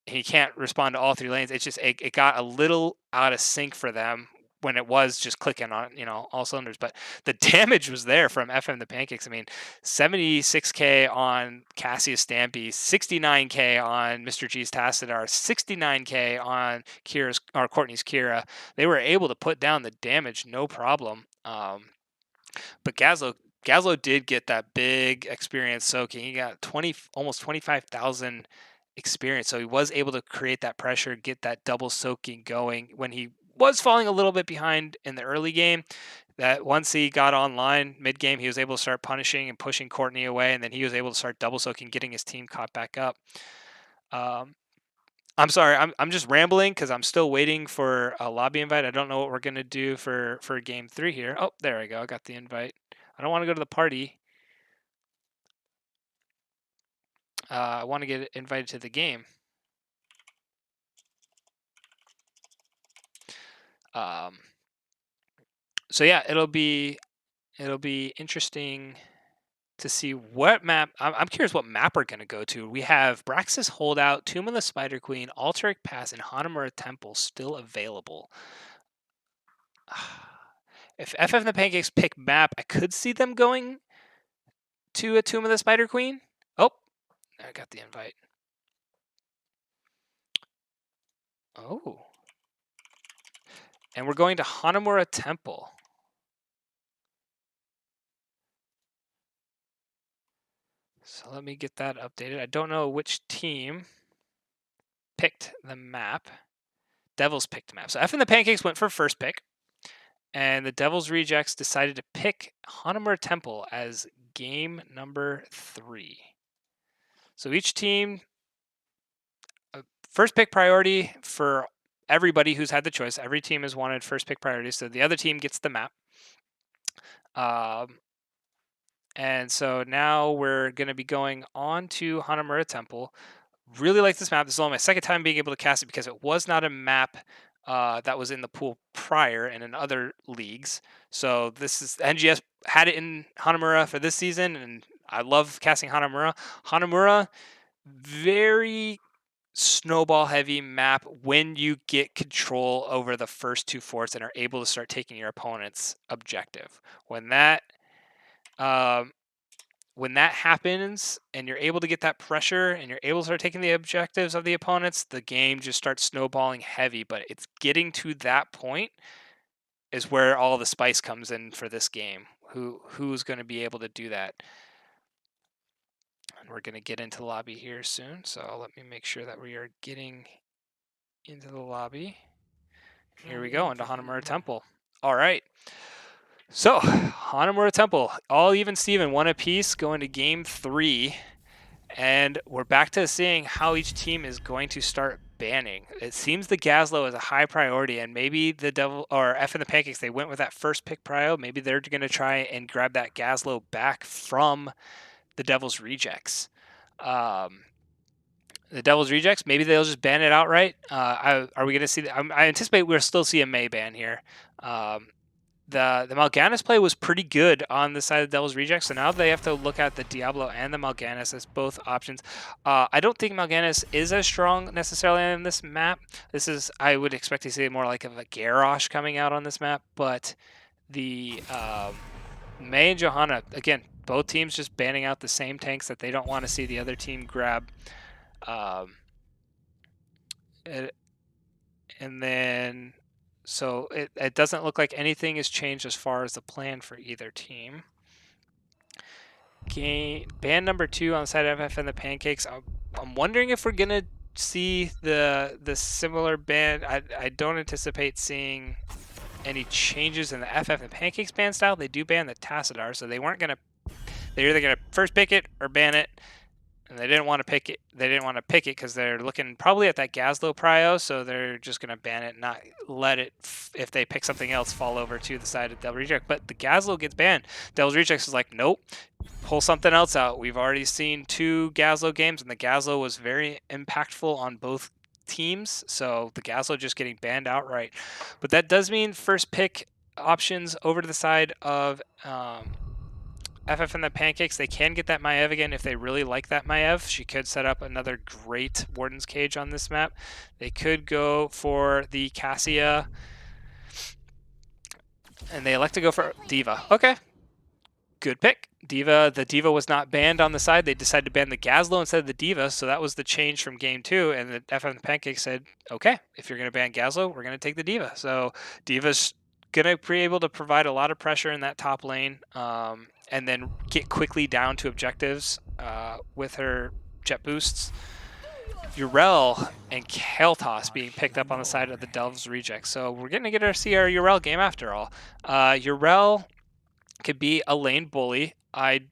He can't respond to all 3 lanes. It's just it got a little out of sync for them when it was just clicking on, all cylinders. But the damage was there from FM and the Pancakes. I mean, 76k on Cassius Stampy, 69k on Mr. G's Tassadar, 69k on Courtney's Kira. They were able to put down the damage no problem. But Gazlo did get that big experience soaking. He got almost 25,000 experience, so he was able to create that pressure, get that double soaking going when he was falling a little bit behind in the early game. That once he got online mid game, he was able to start punishing and pushing Courtney away, and then he was able to start double soaking, getting his team caught back up. I'm sorry, I'm just rambling because I'm still waiting for a lobby invite. I don't know what we're gonna do for game 3 here. Oh, there we go. I got the invite. I don't want to go to the party. I want to get invited to the game. So yeah, it'll be interesting to see what map. I'm curious what map we're gonna go to. We have Braxis Holdout, Tomb of the Spider Queen, Alteric Pass, and Hanamura Temple still available. If FF and the Pancakes pick map, I could see them going to a Tomb of the Spider Queen. Oh, I got the invite. Oh. And we're going to Hanamura Temple. So let me get that updated. I don't know which team picked the map. Devils picked the map. So F and the Pancakes went for first pick. And the Devil's Rejects decided to pick Hanamura Temple as game number 3. So each team, first pick priority for everybody who's had the choice. Every team has wanted first pick priority, so the other team gets the map. And so now we're going to be going on to Hanamura Temple. Really like this map. This is only my second time being able to cast it because it was not a map that was in the pool prior and in other leagues. So this is NGS had it in Hanamura for this season, and I love casting Hanamura. Hanamura, very snowball heavy map when you get control over the first 2 forts and are able to start taking your opponent's objective. When that happens and you're able to get that pressure and you're able to start taking the objectives of the opponents, the game just starts snowballing heavy. But it's getting to that point is where all the spice comes in for this game. Who's going to be able to do that? And we're going to get into the lobby here soon. So let me make sure that we are getting into the lobby. Here we go, into Hanamura Temple. All right. So, Hanamura Temple, all even Steven, 1 apiece, going to game 3. And we're back to seeing how each team is going to start banning. It seems the Gazlo is a high priority, and maybe the Devil or F and the Pancakes, they went with that first pick prio. Maybe they're going to try and grab that Gazlo back from the Devil's Rejects. The Devil's Rejects, maybe they'll just ban it outright. Are we going to see? I anticipate we'll still see a May ban here. The Mal'Ganis play was pretty good on the side of the Devil's Rejects, so now they have to look at the Diablo and the Mal'Ganis as both options. I don't think Mal'Ganis is as strong necessarily on this map. I would expect to see more like of a Garrosh coming out on this map, but the May and Johanna, again, both teams just banning out the same tanks that they don't want to see the other team grab. And then, so it doesn't look like anything has changed as far as the plan for either team. Ban number 2 on the side of FF and the Pancakes. I'm wondering if we're going to see the similar ban. I don't anticipate seeing any changes in the FF and Pancakes ban style. They do ban the Tassadar, so they weren't gonna. They're either gonna first pick it or ban it, and they didn't want to pick it. They didn't want to pick it because they're looking probably at that Gazlo prio, so they're just gonna ban it, not let it. If they pick something else, fall over to the side of Devil Reject. But the Gazlo gets banned. Devil's Rejects is like, nope, pull something else out. We've already seen 2 Gazlo games, and the Gazlo was very impactful on both teams, so the Gazlo just getting banned outright. But that does mean first pick options over to the side of FF and the Pancakes. They can get that Maev again if they really like that Maev. She could set up another great Warden's Cage on this map. They could go for the Cassia, and they elect to go for Diva. Okay, good pick. Diva, the Diva was not banned on the side. They decided to ban the Gazlo instead of the Diva, so that was the change from game 2. And the FF and the Pancakes said, okay, if you're going to ban Gazlo, we're going to take the Diva. So Diva's going to be able to provide a lot of pressure in that top lane, and then get quickly down to objectives with her jet boosts. Urel and Keltos being picked up on the side of the Devil's Reject. So we're going to get to see our Urel game after all. Urel could be a lane bully. I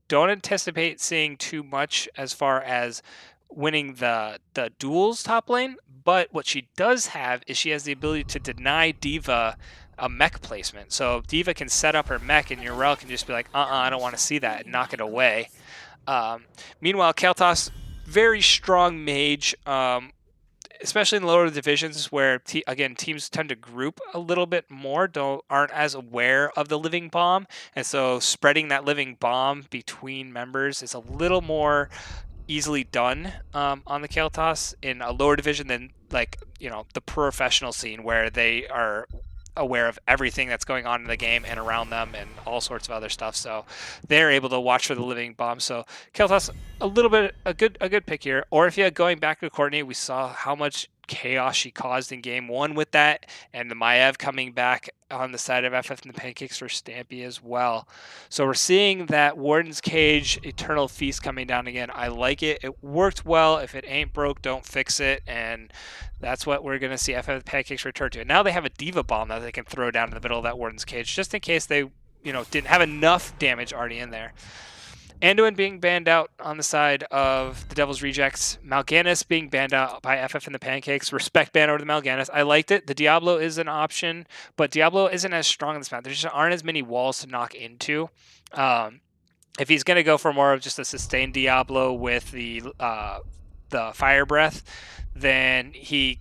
don't anticipate seeing too much as far as winning the duels top lane, but what she does have is she has the ability to deny Diva a mech placement. So Diva can set up her mech, and Urel can just be like, I don't want to see that, and knock it away. Meanwhile, Keltos, very strong mage, especially in the lower divisions where, again, teams tend to group a little bit more, aren't as aware of the living bomb, and so spreading that living bomb between members is a little more easily done on the Keltos in a lower division than, like, the professional scene where they are aware of everything that's going on in the game and around them and all sorts of other stuff. So they're able to watch for the living bomb. So Keltos, a good pick here. Or if you're going back to Courtney, we saw how much chaos she caused in game 1 with that, and the Maev coming back on the side of FF and the Pancakes for Stampy as well. So we're seeing that Warden's Cage Eternal Feast coming down again. I like it. It worked well. If it ain't broke, don't fix it. And that's what we're going to see FF and the Pancakes return to. And now they have a Diva Bomb that they can throw down in the middle of that Warden's Cage, just in case they didn't have enough damage already in there. Anduin being banned out on the side of the Devil's Rejects. Mal'Ganis being banned out by FF and the Pancakes. Respect ban over the Mal'Ganis. I liked it. The Diablo is an option, but Diablo isn't as strong in this map. There just aren't as many walls to knock into. If he's going to go for more of just a sustained Diablo with the Fire Breath, then he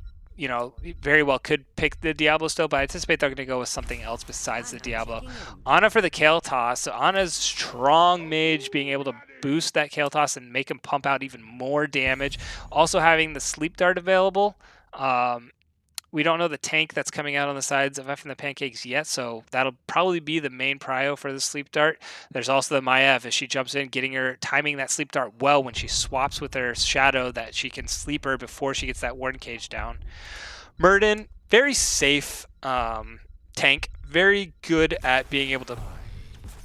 very well could pick the Diablo still, but I anticipate they're going to go with something else besides the Diablo. Ana for the Keltos. So Ana's strong mage being able to boost that Keltos and make him pump out even more damage. Also having the Sleep Dart available. We don't know the tank that's coming out on the sides of F and the Pancakes yet, so that'll probably be the main prio for the Sleep Dart. There's also the Maev as she jumps in, timing that Sleep Dart well when she swaps with her Shadow, that she can sleep her before she gets that Warden Cage down. Murden, very safe tank, very good at being able to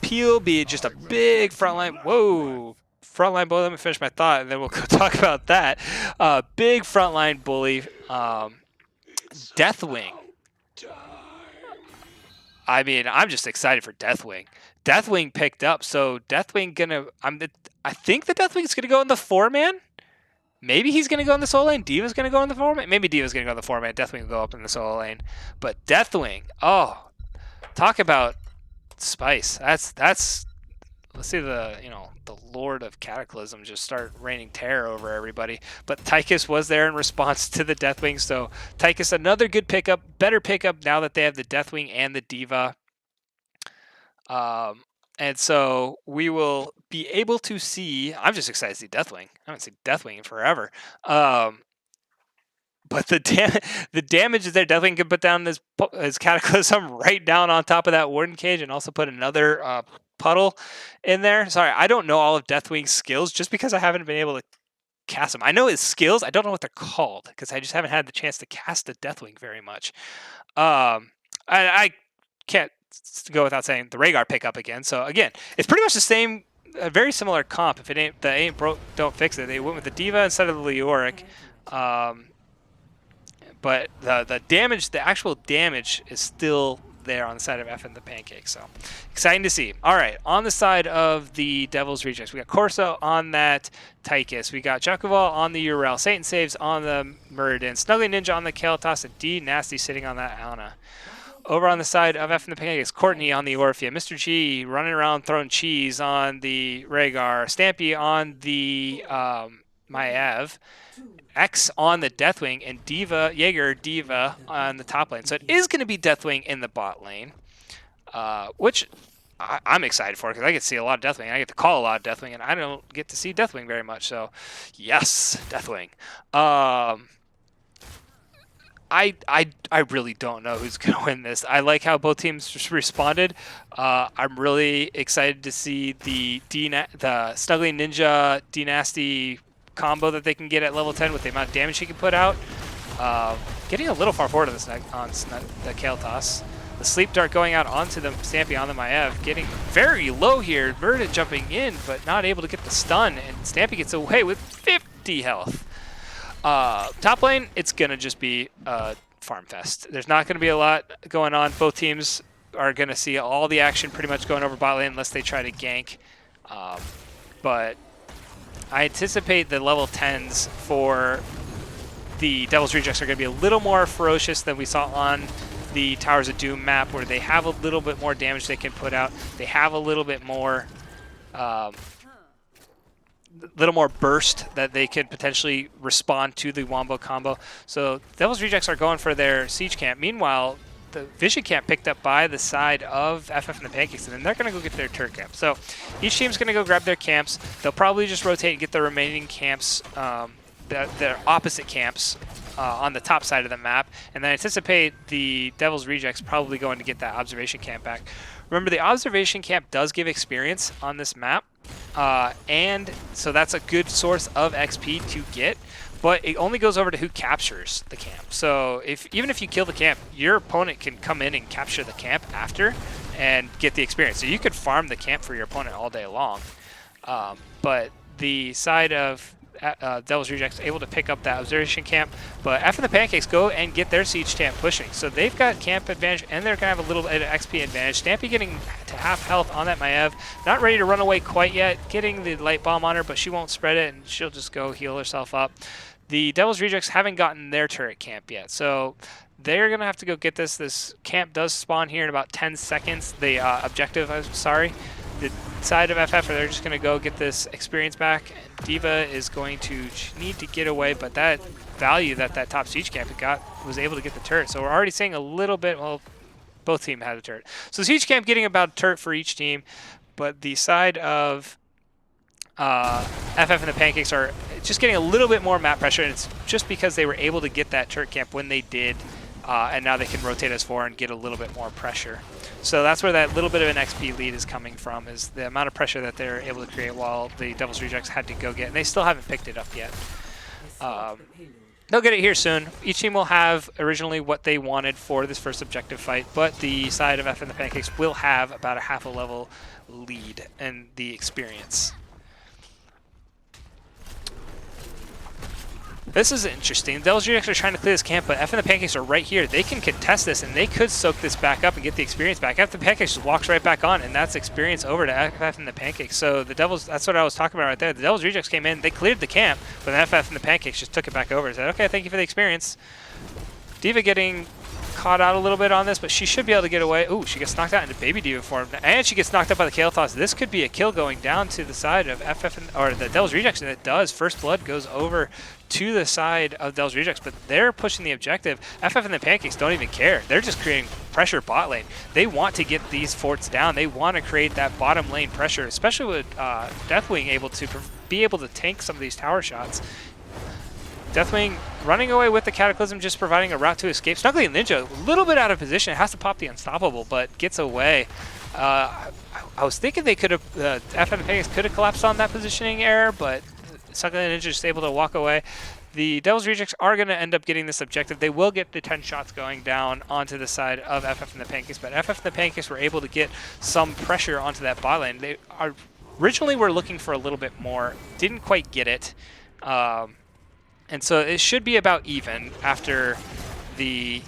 peel, be just a big frontline. Whoa! Frontline bully, let me finish my thought, and then we'll go talk about that. Big frontline bully. Deathwing. I mean, I'm just excited for Deathwing. Deathwing picked up, so Deathwing I think the Deathwing's gonna go in the 4-man. Maybe he's gonna go in the solo lane. Diva's gonna go in the 4-man. Maybe Diva's gonna go in the 4-man. Deathwing will go up in the solo lane. But Deathwing, talk about spice. That's let's see the Lord of Cataclysm just start raining terror over everybody. But Tychus was there in response to the Deathwing, so Tychus, another good pickup, better pickup now that they have the Deathwing and the Diva. And so we will be able to see. I'm just excited to see Deathwing. I haven't seen Deathwing in forever. But the damage is there. Deathwing can put down his Cataclysm right down on top of that Warden Cage, and also put another puddle in there. Sorry, I don't know all of Deathwing's skills just because I haven't been able to cast them. I know his skills. I don't know what they're called because I just haven't had the chance to cast a Deathwing very much. I can't go without saying the Rhaegar pickup again. So again, it's pretty much the same, a very similar comp. If it ain't broke, don't fix it. They went with the Diva instead of the Leoric. But the damage, the actual damage, is still there on the side of F and the Pancakes. So exciting to see. All right, on the side of the Devil's Rejects, we got Corso on that Tychus. We got Chuckleval on the Urel. Satan Saves on the Muradin. Snuggly Ninja on the Kael'thas. And D Nasty sitting on that Auna. Over on the side of F and the Pancakes, Courtney on the Orphea. Mr. G running around throwing cheese on the Rhaegar. Stampy on the Maev. X on the Deathwing, and Jaeger Diva on the top lane. So it is going to be Deathwing in the bot lane, which I'm excited for because I get to see a lot of Deathwing. I get to call a lot of Deathwing, and I don't get to see Deathwing very much. So, yes, Deathwing. I really don't know who's going to win this. I like how both teams responded. I'm really excited to see the Snuggly Ninja D-Nasty combo that they can get at level 10 with the amount of damage he can put out. Getting a little far forward on the Kael'thas. The Sleep Dart going out onto the Stampy on the Maev, getting very low here. Muradin jumping in, but not able to get the stun, and Stampy gets away with 50 health. Top lane, it's going to just be a farm fest. There's not going to be a lot going on. Both teams are going to see all the action pretty much going over bot lane unless they try to gank. But I anticipate the level 10s for the Devil's Rejects are going to be a little more ferocious than we saw on the Towers of Doom map, where they have a little bit more damage they can put out. They have a little bit more burst that they could potentially respond to the Wombo combo. So Devil's Rejects are going for their Siege Camp. Meanwhile, the Vision Camp picked up by the side of FF and the Pancakes, and then they're going to go get their turret camp. So each team's going to go grab their camps. They'll probably just rotate and get the remaining camps, their opposite camps, on the top side of the map. And then I anticipate the Devil's Rejects probably going to get that observation camp back. Remember, the observation camp does give experience on this map, and so that's a good source of XP to get. But it only goes over to who captures the camp. So even if you kill the camp, your opponent can come in and capture the camp after and get the experience. So you could farm the camp for your opponent all day long. But the side of Devil's Rejects able to pick up that observation camp. But after the Pancakes go and get their siege camp pushing. So they've got camp advantage, and they're going to have a little bit of XP advantage. Stampy getting to half health on that Maev. Not ready to run away quite yet. Getting the light bomb on her, but she won't spread it, and she'll just go heal herself up. The Devil's Rejects haven't gotten their turret camp yet, so they're going to have to go get this. This camp does spawn here in about 10 seconds. The objective, I'm sorry. The side of FF, they're just going to go get this experience back. And Diva is going to need to get away, but that value that top siege camp was able to get the turret. So we're already seeing a little bit, well, both teams had a turret. So siege camp getting about a turret for each team, but the side of FF and the Pancakes are just getting a little bit more map pressure, and it's just because they were able to get that turret camp when they did, and now they can rotate as 4 and get a little bit more pressure. So that's where that little bit of an XP lead is coming from, is the amount of pressure that they're able to create while the Devil's Rejects had to go get, and they still haven't picked it up yet. They'll get it here soon. Each team will have originally what they wanted for this first objective fight, but the side of F and the Pancakes will have about a half a level lead in the experience. This is interesting. The Devil's Rejects are trying to clear this camp, but F and the Pancakes are right here. They can contest this, and they could soak this back up and get the experience back. F and the Pancakes just walks right back on, and that's experience over to FF and the Pancakes. So the Devils, that's what I was talking about right there. The Devil's Rejects came in, they cleared the camp, but then FF and the Pancakes just took it back over and said, okay, thank you for the experience. Diva getting caught out a little bit on this, but she should be able to get away. Ooh, she gets knocked out into Baby Diva form, and she gets knocked up by the Kael'thas. This could be a kill going down to the side of or the Devil's Rejects, and it does. First Blood goes over to the side of Devil's Rejects, but they're pushing the objective. FF and the Pancakes don't even care. They're just creating pressure bot lane. They want to get these forts down. They want to create that bottom lane pressure, especially with Deathwing able to tank some of these tower shots. Deathwing running away with the Cataclysm, just providing a route to escape. Snuggly Ninja, a little bit out of position, has to pop the Unstoppable, but gets away. I was thinking they could have, FF and Pancakes could have collapsed on that positioning error, but Snuggly Ninja just able to walk away. The Devil's Rejects are going to end up getting this objective. They will get the 10 shots going down onto the side of FF and the Pancakes, but FF and the Pancakes were able to get some pressure onto that bot lane. They originally were looking for a little bit more, didn't quite get it. And so it should be about even after the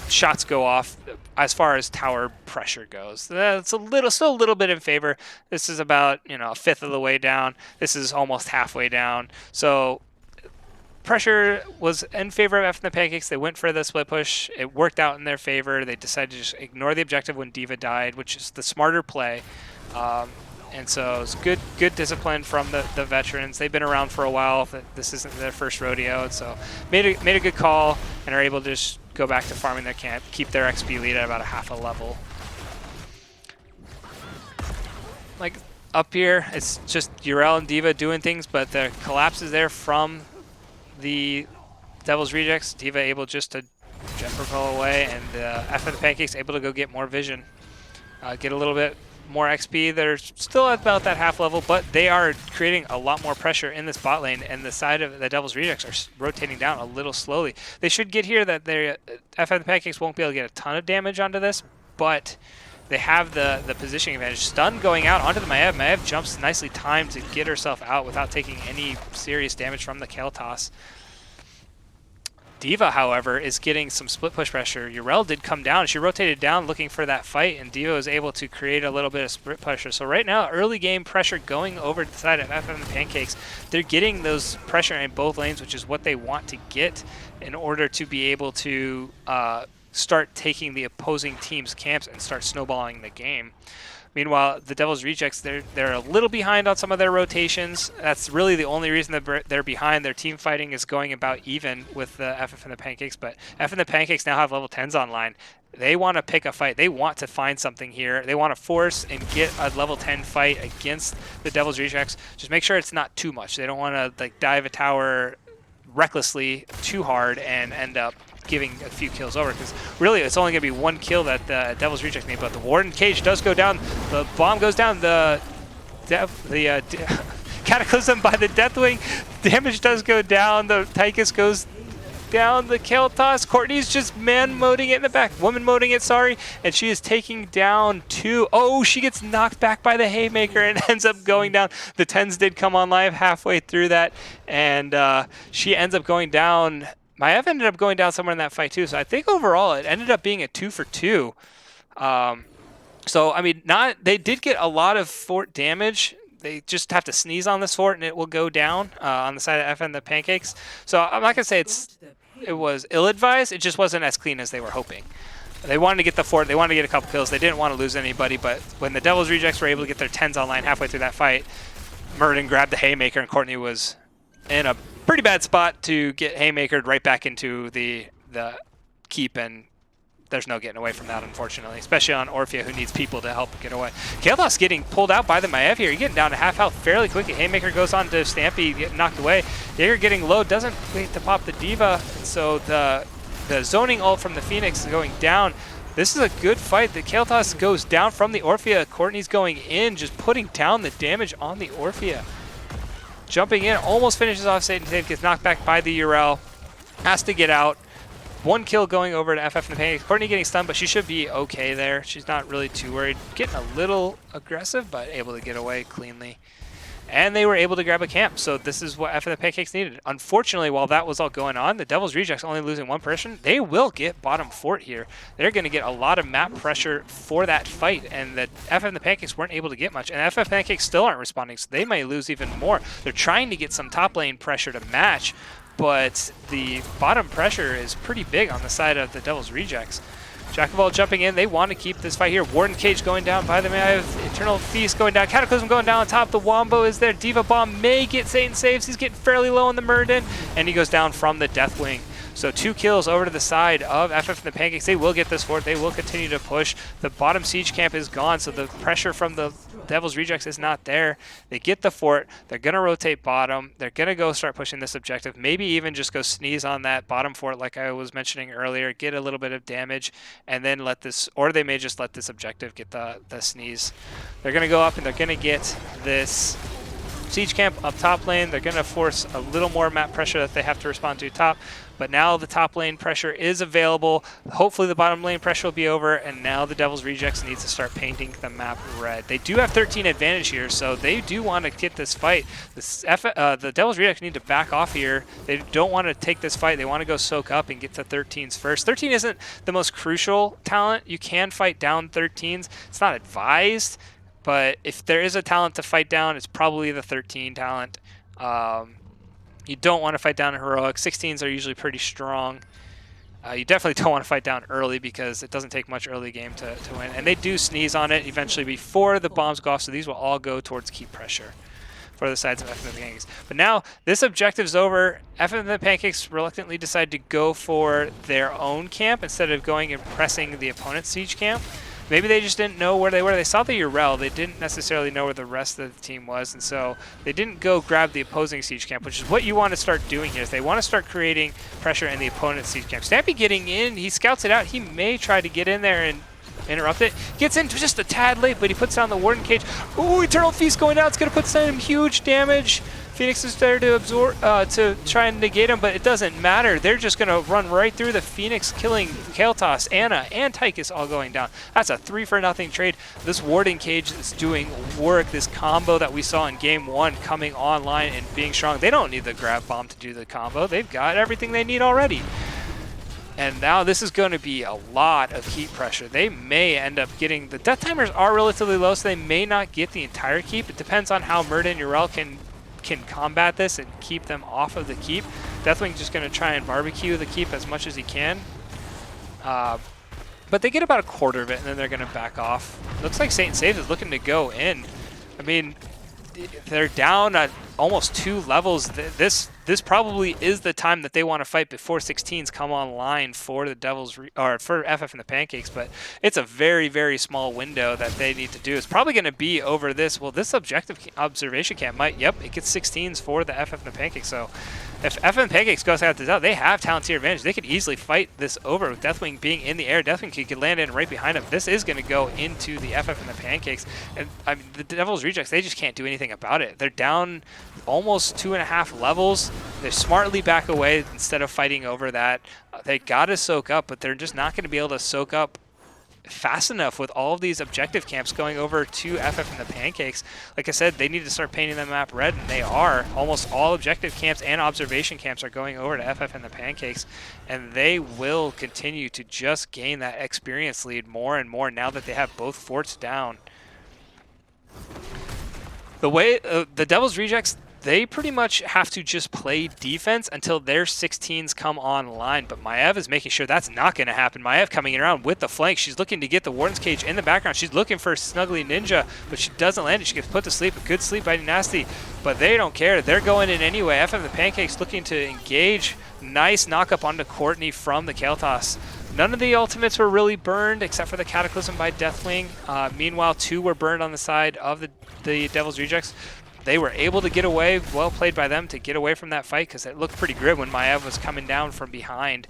shots go off as far as tower pressure goes. It's still a little bit in favor. This is about, a fifth of the way down. This is almost halfway down. So pressure was in favor of F and the Pancakes. They went for the split push. It worked out in their favor. They decided to just ignore the objective when D.Va died, which is the smarter play. And so it's good discipline from the veterans. They've been around for a while. This isn't their first rodeo, and so made a good call and are able to just go back to farming their camp, keep their XP lead at about a half a level. Like up here, it's just Urel and D.Va doing things, but the collapse is there from the Devil's Rejects. D.Va able just to jet propel away, and F and the Pancakes able to go get more vision, get a little bit more XP. They're still at about that half level, but they are creating a lot more pressure in this bot lane, and the side of the Devil's Rejects are rotating down a little slowly. They should get here that their F and the Pancakes won't be able to get a ton of damage onto this, but they have the positioning advantage. Stun going out onto the Maiev. Maiev jumps nicely timed to get herself out without taking any serious damage from the Kayle toss. D.Va, however, is getting some split push pressure. Urel did come down. She rotated down looking for that fight, and D.Va was able to create a little bit of split pressure. So right now, early game pressure going over to the side of FM and Pancakes. They're getting those pressure in both lanes, which is what they want to get in order to be able to start taking the opposing team's camps and start snowballing the game. Meanwhile, the Devil's Rejects, they're a little behind on some of their rotations. That's really the only reason that they're behind. Their team fighting is going about even with the FF and the Pancakes, but F and the Pancakes now have level 10s online. They want to pick a fight. They want to find something here. They want to force and get a level 10 fight against the Devil's Rejects. Just make sure it's not too much. They don't want to dive a tower recklessly too hard and end up giving a few kills over, because really it's only going to be one kill that the Devil's Rejects need. But the Warden Cage does go down, the bomb goes down, the Cataclysm by the Deathwing damage does go down, the Tychus goes down, the Kayle toss. Courtney's just man-moding it in the back, woman-moding it, sorry, and she is taking down two. Oh, she gets knocked back by the Haymaker and ends up going down. The 10s did come on live halfway through that, and she ends up going down. Maiev ended up going down somewhere in that fight too, so I think overall it ended up being a 2 for 2. So I mean, they did get a lot of fort damage. They just have to sneeze on this fort and it will go down on the side of F and the Pancakes. So I'm not gonna say it was ill-advised. It just wasn't as clean as they were hoping. They wanted to get the fort. They wanted to get a couple kills. They didn't want to lose anybody. But when the Devil's Rejects were able to get their 10s online halfway through that fight, Murden grabbed the Haymaker and Courtney was in a pretty bad spot to get Haymakered right back into the keep, and there's no getting away from that, unfortunately, especially on Orphea, who needs people to help get away. Kayle getting pulled out by the Maiev here. You're getting down to half health fairly quickly. Haymaker goes on to Stampy, getting knocked away. Jaeger getting low, doesn't wait to pop the D.Va, and so the zoning ult from the Phoenix is going down. This is a good fight. The Kayle goes down from the Orphea. Courtney's going in, just putting down the damage on the Orphea. Jumping in, almost finishes off Satan Save, gets knocked back by the Urel. Has to get out. One kill going over to FF and the Pancakes. Courtney getting stunned, but she should be okay there. She's not really too worried. Getting a little aggressive, but able to get away cleanly. And they were able to grab a camp, so this is what F and the Pancakes needed. Unfortunately, while that was all going on, the Devil's Rejects only losing one person. They will get bottom fort here. They're going to get a lot of map pressure for that fight, and the F and the Pancakes weren't able to get much. And FF and Pancakes still aren't responding, so they might lose even more. They're trying to get some top lane pressure to match, but the bottom pressure is pretty big on the side of the Devil's Rejects. Jack of all jumping in. They want to keep this fight here. Warden Cage going down by the Maiev. Eternal Feast going down. Cataclysm going down on top. The Wombo is there. D.Va Bomb may get Satan saves. He's getting fairly low on the Murden, and he goes down from the Deathwing. So 2 kills over to the side of FF and the Pancakes. They will get this fort. They will continue to push. The bottom siege camp is gone, so the pressure from the Devil's Rejects is not there. They get the fort. They're going to rotate bottom. They're going to go start pushing this objective. Maybe even just go sneeze on that bottom fort like I was mentioning earlier. Get a little bit of damage and then let this, or they may just let this objective get the sneeze. They're going to go up and they're going to get this Siege Camp up top lane. They're going to force a little more map pressure that they have to respond to top. But now the top lane pressure is available. Hopefully the bottom lane pressure will be over, and now the Devil's Rejects needs to start painting the map red. They do have 13 advantage here, so they do want to get this fight. The Devil's Rejects need to back off here. They don't want to take this fight. They want to go soak up and get to 13s first. 13 isn't the most crucial talent. You can fight down 13s. It's not advised, but if there is a talent to fight down, it's probably the 13 talent. You don't want to fight down a heroic. 16s are usually pretty strong. You definitely don't want to fight down early because it doesn't take much early game to win. And they do sneeze on it eventually before the bombs go off, so these will all go towards keep pressure for the sides of FF and the Pancakes. But now this objective's over. FF and the Pancakes reluctantly decide to go for their own camp instead of going and pressing the opponent's siege camp. Maybe they just didn't know where they were. They saw the Urel. They didn't necessarily know where the rest of the team was, and so they didn't go grab the opposing siege camp, which is what you want to start doing here. Is they want to start creating pressure in the opponent's siege camp. Stampy getting in. He scouts it out. He may try to get in there and interrupt it. Gets in just a tad late, but he puts down the Warden Cage. Ooh, Eternal Feast going out. It's going to put some huge damage. Phoenix is there to absorb, to try and negate him, but it doesn't matter. They're just going to run right through the Phoenix, killing Kael'thas, Anna, and Tychus all going down. That's a 3-for-0 trade. This Warden Cage is doing work. This combo that we saw in Game 1 coming online and being strong. They don't need the grab bomb to do the combo. They've got everything they need already. And now this is going to be a lot of heat pressure. They may end up getting... The death timers are relatively low, so they may not get the entire keep. It depends on how Murda and Urel can combat this and keep them off of the keep. Deathwing's just going to try and barbecue the keep as much as he can. But they get about a quarter of it, and then they're going to back off. Looks like Satan Saves is looking to go in. I mean, they're down at almost 2 levels. This probably is the time that they want to fight before 16s come online for the for FF and the Pancakes, but it's a very, very small window that they need to do. It's probably going to be over this. Well, this objective observation camp might, yep, it gets 16s for the FF and the Pancakes. So if FF and Pancakes goes out this out, they have talent tier advantage. They could easily fight this over with Deathwing being in the air. Deathwing could land in right behind him. This is going to go into the FF and the Pancakes. And I mean, the Devil's Rejects, they just can't do anything about it. They're down almost 2.5 levels. They smartly back away instead of fighting over that. They got to soak up, but they're just not going to be able to soak up fast enough with all of these objective camps going over to FF and the Pancakes. Like I said, they need to start painting the map red, and they are. Almost all objective camps and observation camps are going over to FF and the Pancakes, and they will continue to just gain that experience lead more and more now that they have both forts down. The way the Devil's Rejects, they pretty much have to just play defense until their 16s come online. But Maiev is making sure that's not going to happen. Maiev coming in around with the flank. She's looking to get the Warden's Cage in the background. She's looking for Snuggly Ninja, but she doesn't land it. She gets put to sleep. A good sleep by Nasty, but they don't care. They're going in anyway. FF and the Pancakes looking to engage. Nice knock up onto Courtney from the Kael'thas. None of the ultimates were really burned except for the Cataclysm by Deathwing. Meanwhile, 2 were burned on the side of the Devil's Rejects. They were able to get away, well played by them to get away from that fight because it looked pretty grim when Maiev was coming down from behind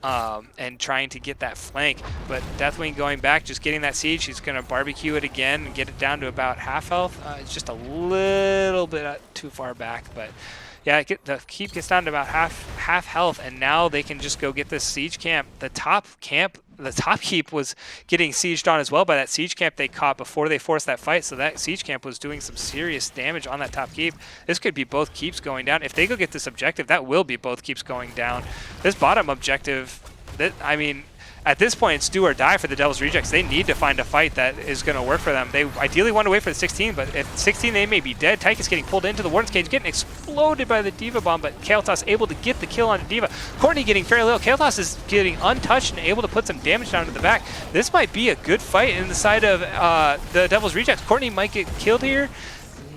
and trying to get that flank. But Deathwing going back, just getting that siege. She's going to barbecue it again and get it down to about half health. It's just a little bit too far back, but yeah, the keep gets down to about half health, and now they can just go get this siege camp. The top keep was getting sieged on as well by that siege camp they caught before they forced that fight, so that siege camp was doing some serious damage on that top keep. This could be both keeps going down. If they go get this objective, that will be both keeps going down. This bottom objective, I mean, at this point, it's do or die for the Devil's Rejects. They need to find a fight that is going to work for them. They ideally want to wait for the 16, but if 16, they may be dead. Tychus getting pulled into the Warden's Cage, getting exploded by the D.Va Bomb, but Kael'thas able to get the kill on D.Va. Courtney getting fairly low. Kael'thas is getting untouched and able to put some damage down to the back. This might be a good fight in the side of the Devil's Rejects. Courtney might get killed here.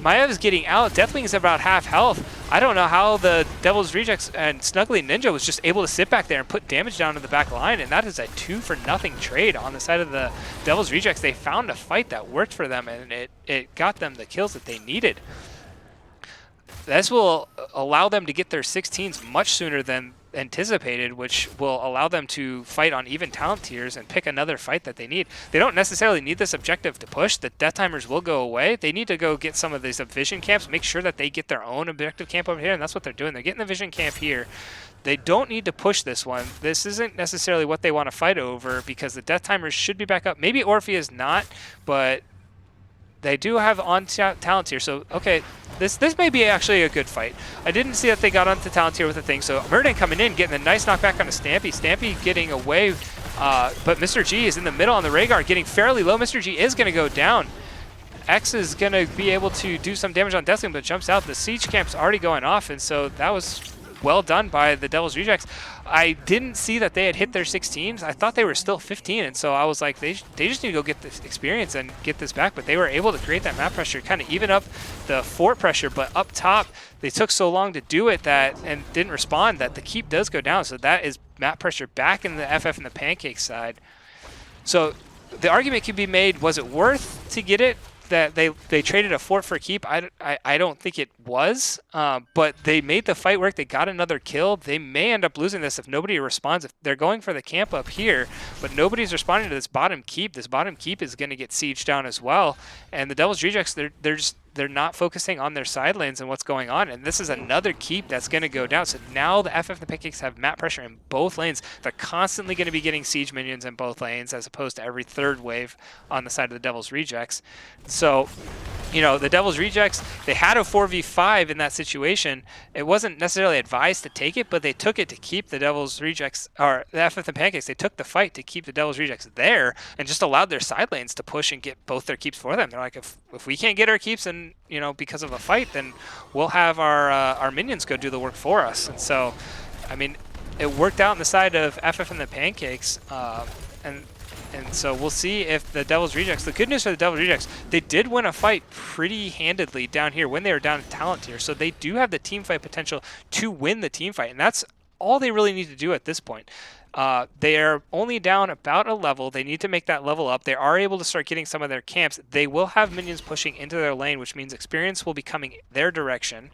Maiev is getting out. Deathwing is about half health. I don't know how the Devil's Rejects and Snuggly Ninja was just able to sit back there and put damage down to the back line, and that is a 2-for-0 trade on the side of the Devil's Rejects. They found a fight that worked for them, and it got them the kills that they needed. This will allow them to get their 16s much sooner than anticipated, which will allow them to fight on even talent tiers and pick another fight that they need. They don't necessarily need this objective to push. The death timers will go away. They need to go get some of these vision camps, make sure that they get their own objective camp over here, and that's what they're doing. They're getting the vision camp here. They don't need to push this one. This isn't necessarily what they want to fight over because the death timers should be back up. Maybe Orphea is not, but they do have on talent tier, so okay, this may be actually a good fight. I didn't see that they got onto talent tier with the thing, so Murden coming in, getting a nice knockback on a Stampy. Stampy getting away, but Mr. G is in the middle on the Rhaegar, getting fairly low. Mr. G is going to go down. X is going to be able to do some damage on Deathwing, but jumps out. The siege camp's already going off, and so that was well done by the Devil's Rejects. I didn't see that they had hit their 16s. I thought they were still 15, and so I was like, they just need to go get this experience and get this back, but they were able to create that map pressure, kind of even up the fort pressure, but up top, they took so long to do it that and didn't respond that the keep does go down, so that is map pressure back in the FF and the Pancake side. So the argument could be made, was it worth to get it? That they traded a fort for a keep. I don't think it was, but they made the fight work. They got another kill. They may end up losing this if nobody responds. If they're going for the camp up here, but nobody's responding to this bottom keep. This bottom keep is going to get sieged down as well. And the Devil's Rejects, they're not focusing on their side lanes and what's going on. And this is another keep that's going to go down. So now the FF and the Pancakes have map pressure in both lanes. They're constantly going to be getting siege minions in both lanes as opposed to every third wave on the side of the Devil's Rejects. So, you know, the Devil's Rejects, they had a 4v5 in that situation. It wasn't necessarily advised to take it, but they took it to keep the Devil's Rejects, or the FF and Pancakes, they took the fight to keep the Devil's Rejects there and just allowed their side lanes to push and get both their keeps for them. They're like, if we can't get our keeps and, you know, because of a fight, then we'll have our minions go do the work for us. And so, I mean, it worked out on the side of FF and the Pancakes, and so we'll see if the Devil's Rejects, the good news for the Devil's Rejects, they did win a fight pretty handedly down here when they were down in talent tier. So they do have the team fight potential to win the team fight. And that's all they really need to do at this point. They are only down about a level. They need to make that level up. They are able to start getting some of their camps. They will have minions pushing into their lane, which means experience will be coming their direction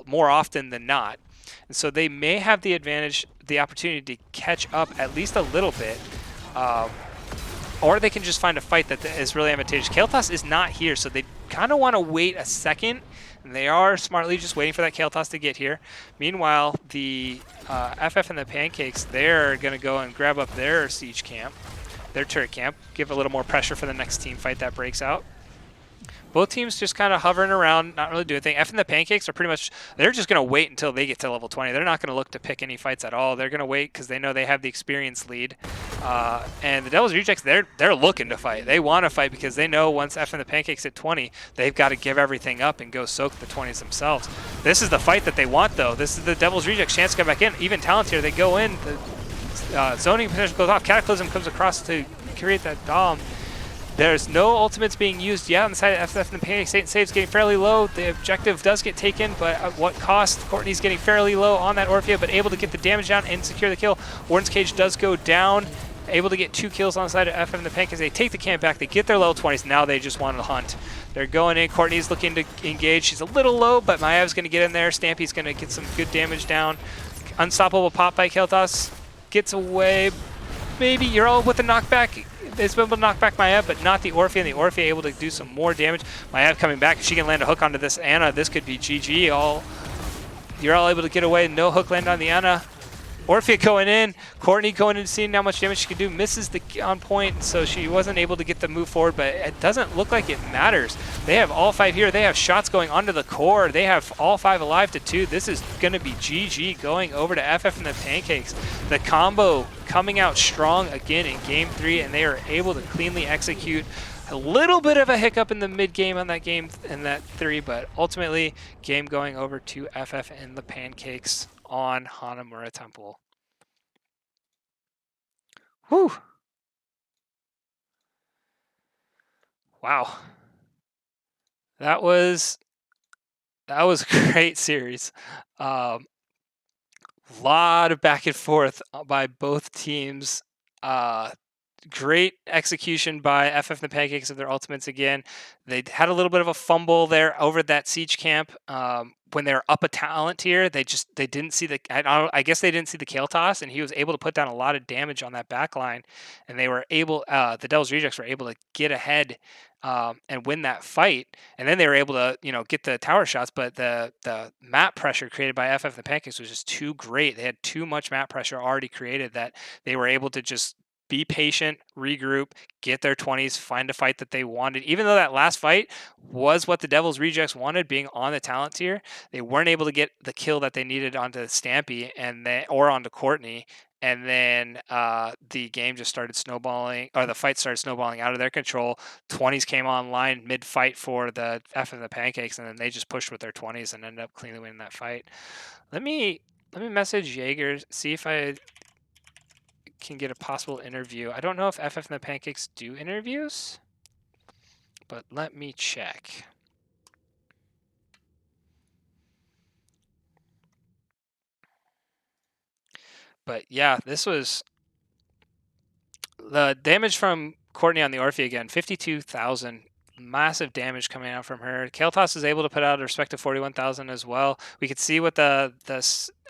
more often than not. And so they may have the advantage, the opportunity to catch up at least a little bit. Or they can just find a fight that is really advantageous. Kael'thas is not here, so they kind of want to wait a second. And they are smartly just waiting for that Kael'thas to get here. Meanwhile, the FF and the Pancakes, they're going to go and grab up their siege camp, their turret camp, give a little more pressure for the next team fight that breaks out. Both teams just kind of hovering around, not really doing anything. F and the Pancakes are pretty much, they're just going to wait until they get to level 20. They're not going to look to pick any fights at all. They're going to wait because they know they have the experience lead. And the Devil's Rejects, they're looking to fight. They want to fight because they know once F and the Pancakes hit 20, they've got to give everything up and go soak the 20s themselves. This is the fight that they want, though. This is the Devil's Rejects' chance to come back in. Even Talent here, they go in. The zoning potential goes off. Cataclysm comes across to create that Dom. There's no ultimates being used yet on the side of FF and the Pancake. Satan Save's getting fairly low. The objective does get taken, but at what cost? Courtney's getting fairly low on that Orphea, but able to get the damage down and secure the kill. Warden's Cage does go down. Able to get 2 kills on the side of FF and the Pancakes. They take the camp back. They get their level 20s. Now they just want to hunt. They're going in. Courtney's looking to engage. She's a little low, but Maev's going to get in there. Stampy's going to get some good damage down. Unstoppable pop by Kael'thas. Gets away. Maybe you're all with the knockback. It's been able to knock back Maiev, but not the Orphea, and the Orphea able to do some more damage. Maiev coming back. If she can land a hook onto this Anna, this could be GG. You're all able to get away. No hook land on the Anna. Orphea going in. Courtney going in, seeing how much damage she can do. Misses the on point, so she wasn't able to get the move forward, but it doesn't look like it matters. They have all 5 here. They have shots going onto the core. They have all 5 alive to 2. This is going to be GG going over to FF and the Pancakes. The combo coming out strong again in Game 3, and they are able to cleanly execute. A little bit of a hiccup in the mid-game on that game in that 3, but ultimately, game going over to FF and the Pancakes on Hanamura Temple. Whew. Wow. That was a great series. Lot of back and forth by both teams. great execution by FF and the Pancakes of their ultimates again. They had a little bit of a fumble there over that siege camp when they were up a talent tier. They didn't see the I guess they didn't see the Kale Toss, and he was able to put down a lot of damage on that back line, and they were able the Devil's Rejects were able to get ahead and win that fight, and then they were able to get the tower shots, but the map pressure created by FF and the Pancakes was just too great. They had too much map pressure already created that they were able to just be patient, regroup, get their 20s, find a fight that they wanted. Even though that last fight was what the Devil's Rejects wanted, being on the talent tier, they weren't able to get the kill that they needed onto Stampy or onto Courtney. And then the game just started snowballing, or the fight started snowballing out of their control. 20s came online mid-fight for the F and the Pancakes, and then they just pushed with their 20s and ended up cleanly winning that fight. Let me message Jaeger, see if I can get a possible interview. I don't know if FF and the Pancakes do interviews, but let me check. But yeah, this was the damage from Courtney on the Orphe again, 52,000. Massive damage coming out from her. Kael'Thas is able to put out a respective 41,000 as well. We could see with the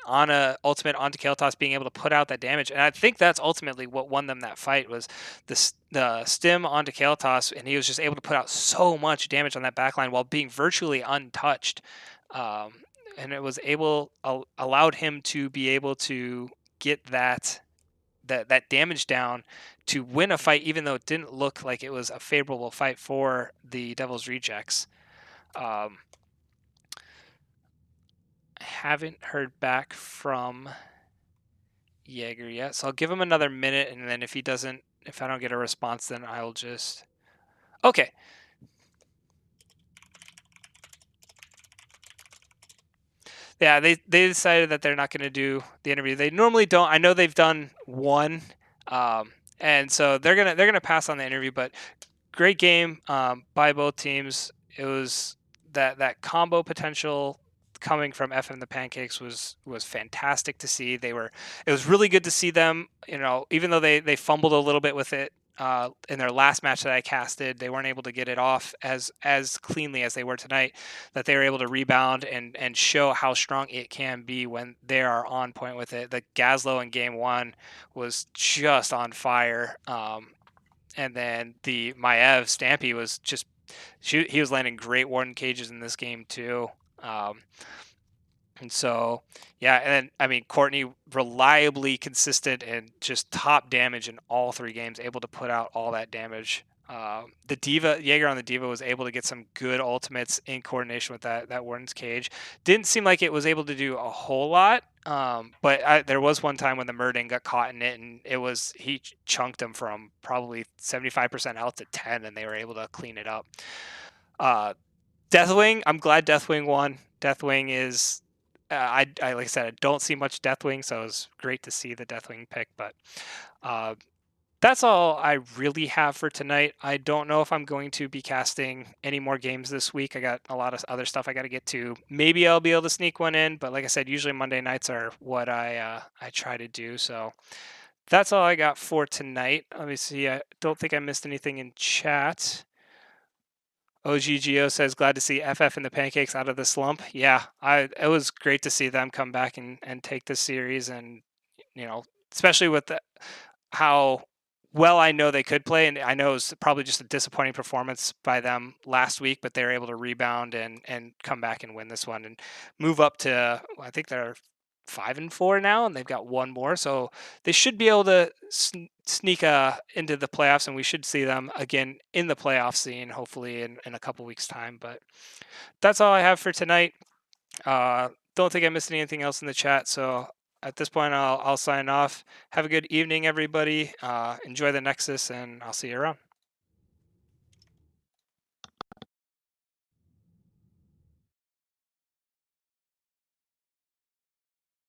Ana ultimate onto Kael'Thas being able to put out that damage, and I think that's ultimately what won them that fight was the stim onto Kael'Thas, and he was just able to put out so much damage on that backline while being virtually untouched, and it was allowed him to be able to get that damage down to win a fight, even though it didn't look like it was a favorable fight for the Devil's Rejects. I haven't heard back from Jaeger yet, so I'll give him another minute, and then if I don't get a response, then I'll just... Okay. Yeah, they decided that they're not going to do the interview. They normally don't. I know they've done one, and so they're gonna pass on the interview, but great game by both teams. It was that combo potential coming from F and the Pancakes was fantastic to see. It was really good to see them. Even though they fumbled a little bit with it in their last match that I casted, they weren't able to get it off as cleanly as they were tonight. That they were able to rebound and show how strong it can be when they are on point with it. The Gazlo in game one was just on fire. And then the Maev Stampy was just he was landing great Warden cages in this game too. And so, yeah, and then, Courtney reliably consistent and just top damage in all three games, able to put out all that damage. The Diva, Jaeger on the Diva was able to get some good ultimates in coordination with that Warden's Cage. Didn't seem like it was able to do a whole lot, but there was one time when the Murding got caught in it, and he chunked them from probably 75% health to 10, and they were able to clean it up. Deathwing, I'm glad Deathwing won. Deathwing is... I like I said, I don't see much Deathwing, so it was great to see the Deathwing pick. But that's all I really have for tonight. I don't know if I'm going to be casting any more games this week. I got a lot of other stuff I got to get to. Maybe I'll be able to sneak one in, but like I said, usually Monday nights are what I try to do. So that's all I got for tonight. Let me see. I don't think I missed anything in chat. OGGO says, glad to see FF and the Pancakes out of the slump. Yeah, it was great to see them come back and take this series, and especially with how well I know they could play, and I know it was probably just a disappointing performance by them last week, but they were able to rebound and come back and win this one and move up to, I think they're 5-4 now, and they've got one more, so they should be able to sneak into the playoffs, and we should see them again in the playoff scene, hopefully in a couple weeks' time. But that's all I have for tonight. Don't think I missed anything else in the chat, so at this point I'll sign off. Have a good evening, everybody. Enjoy the Nexus, and I'll see you around.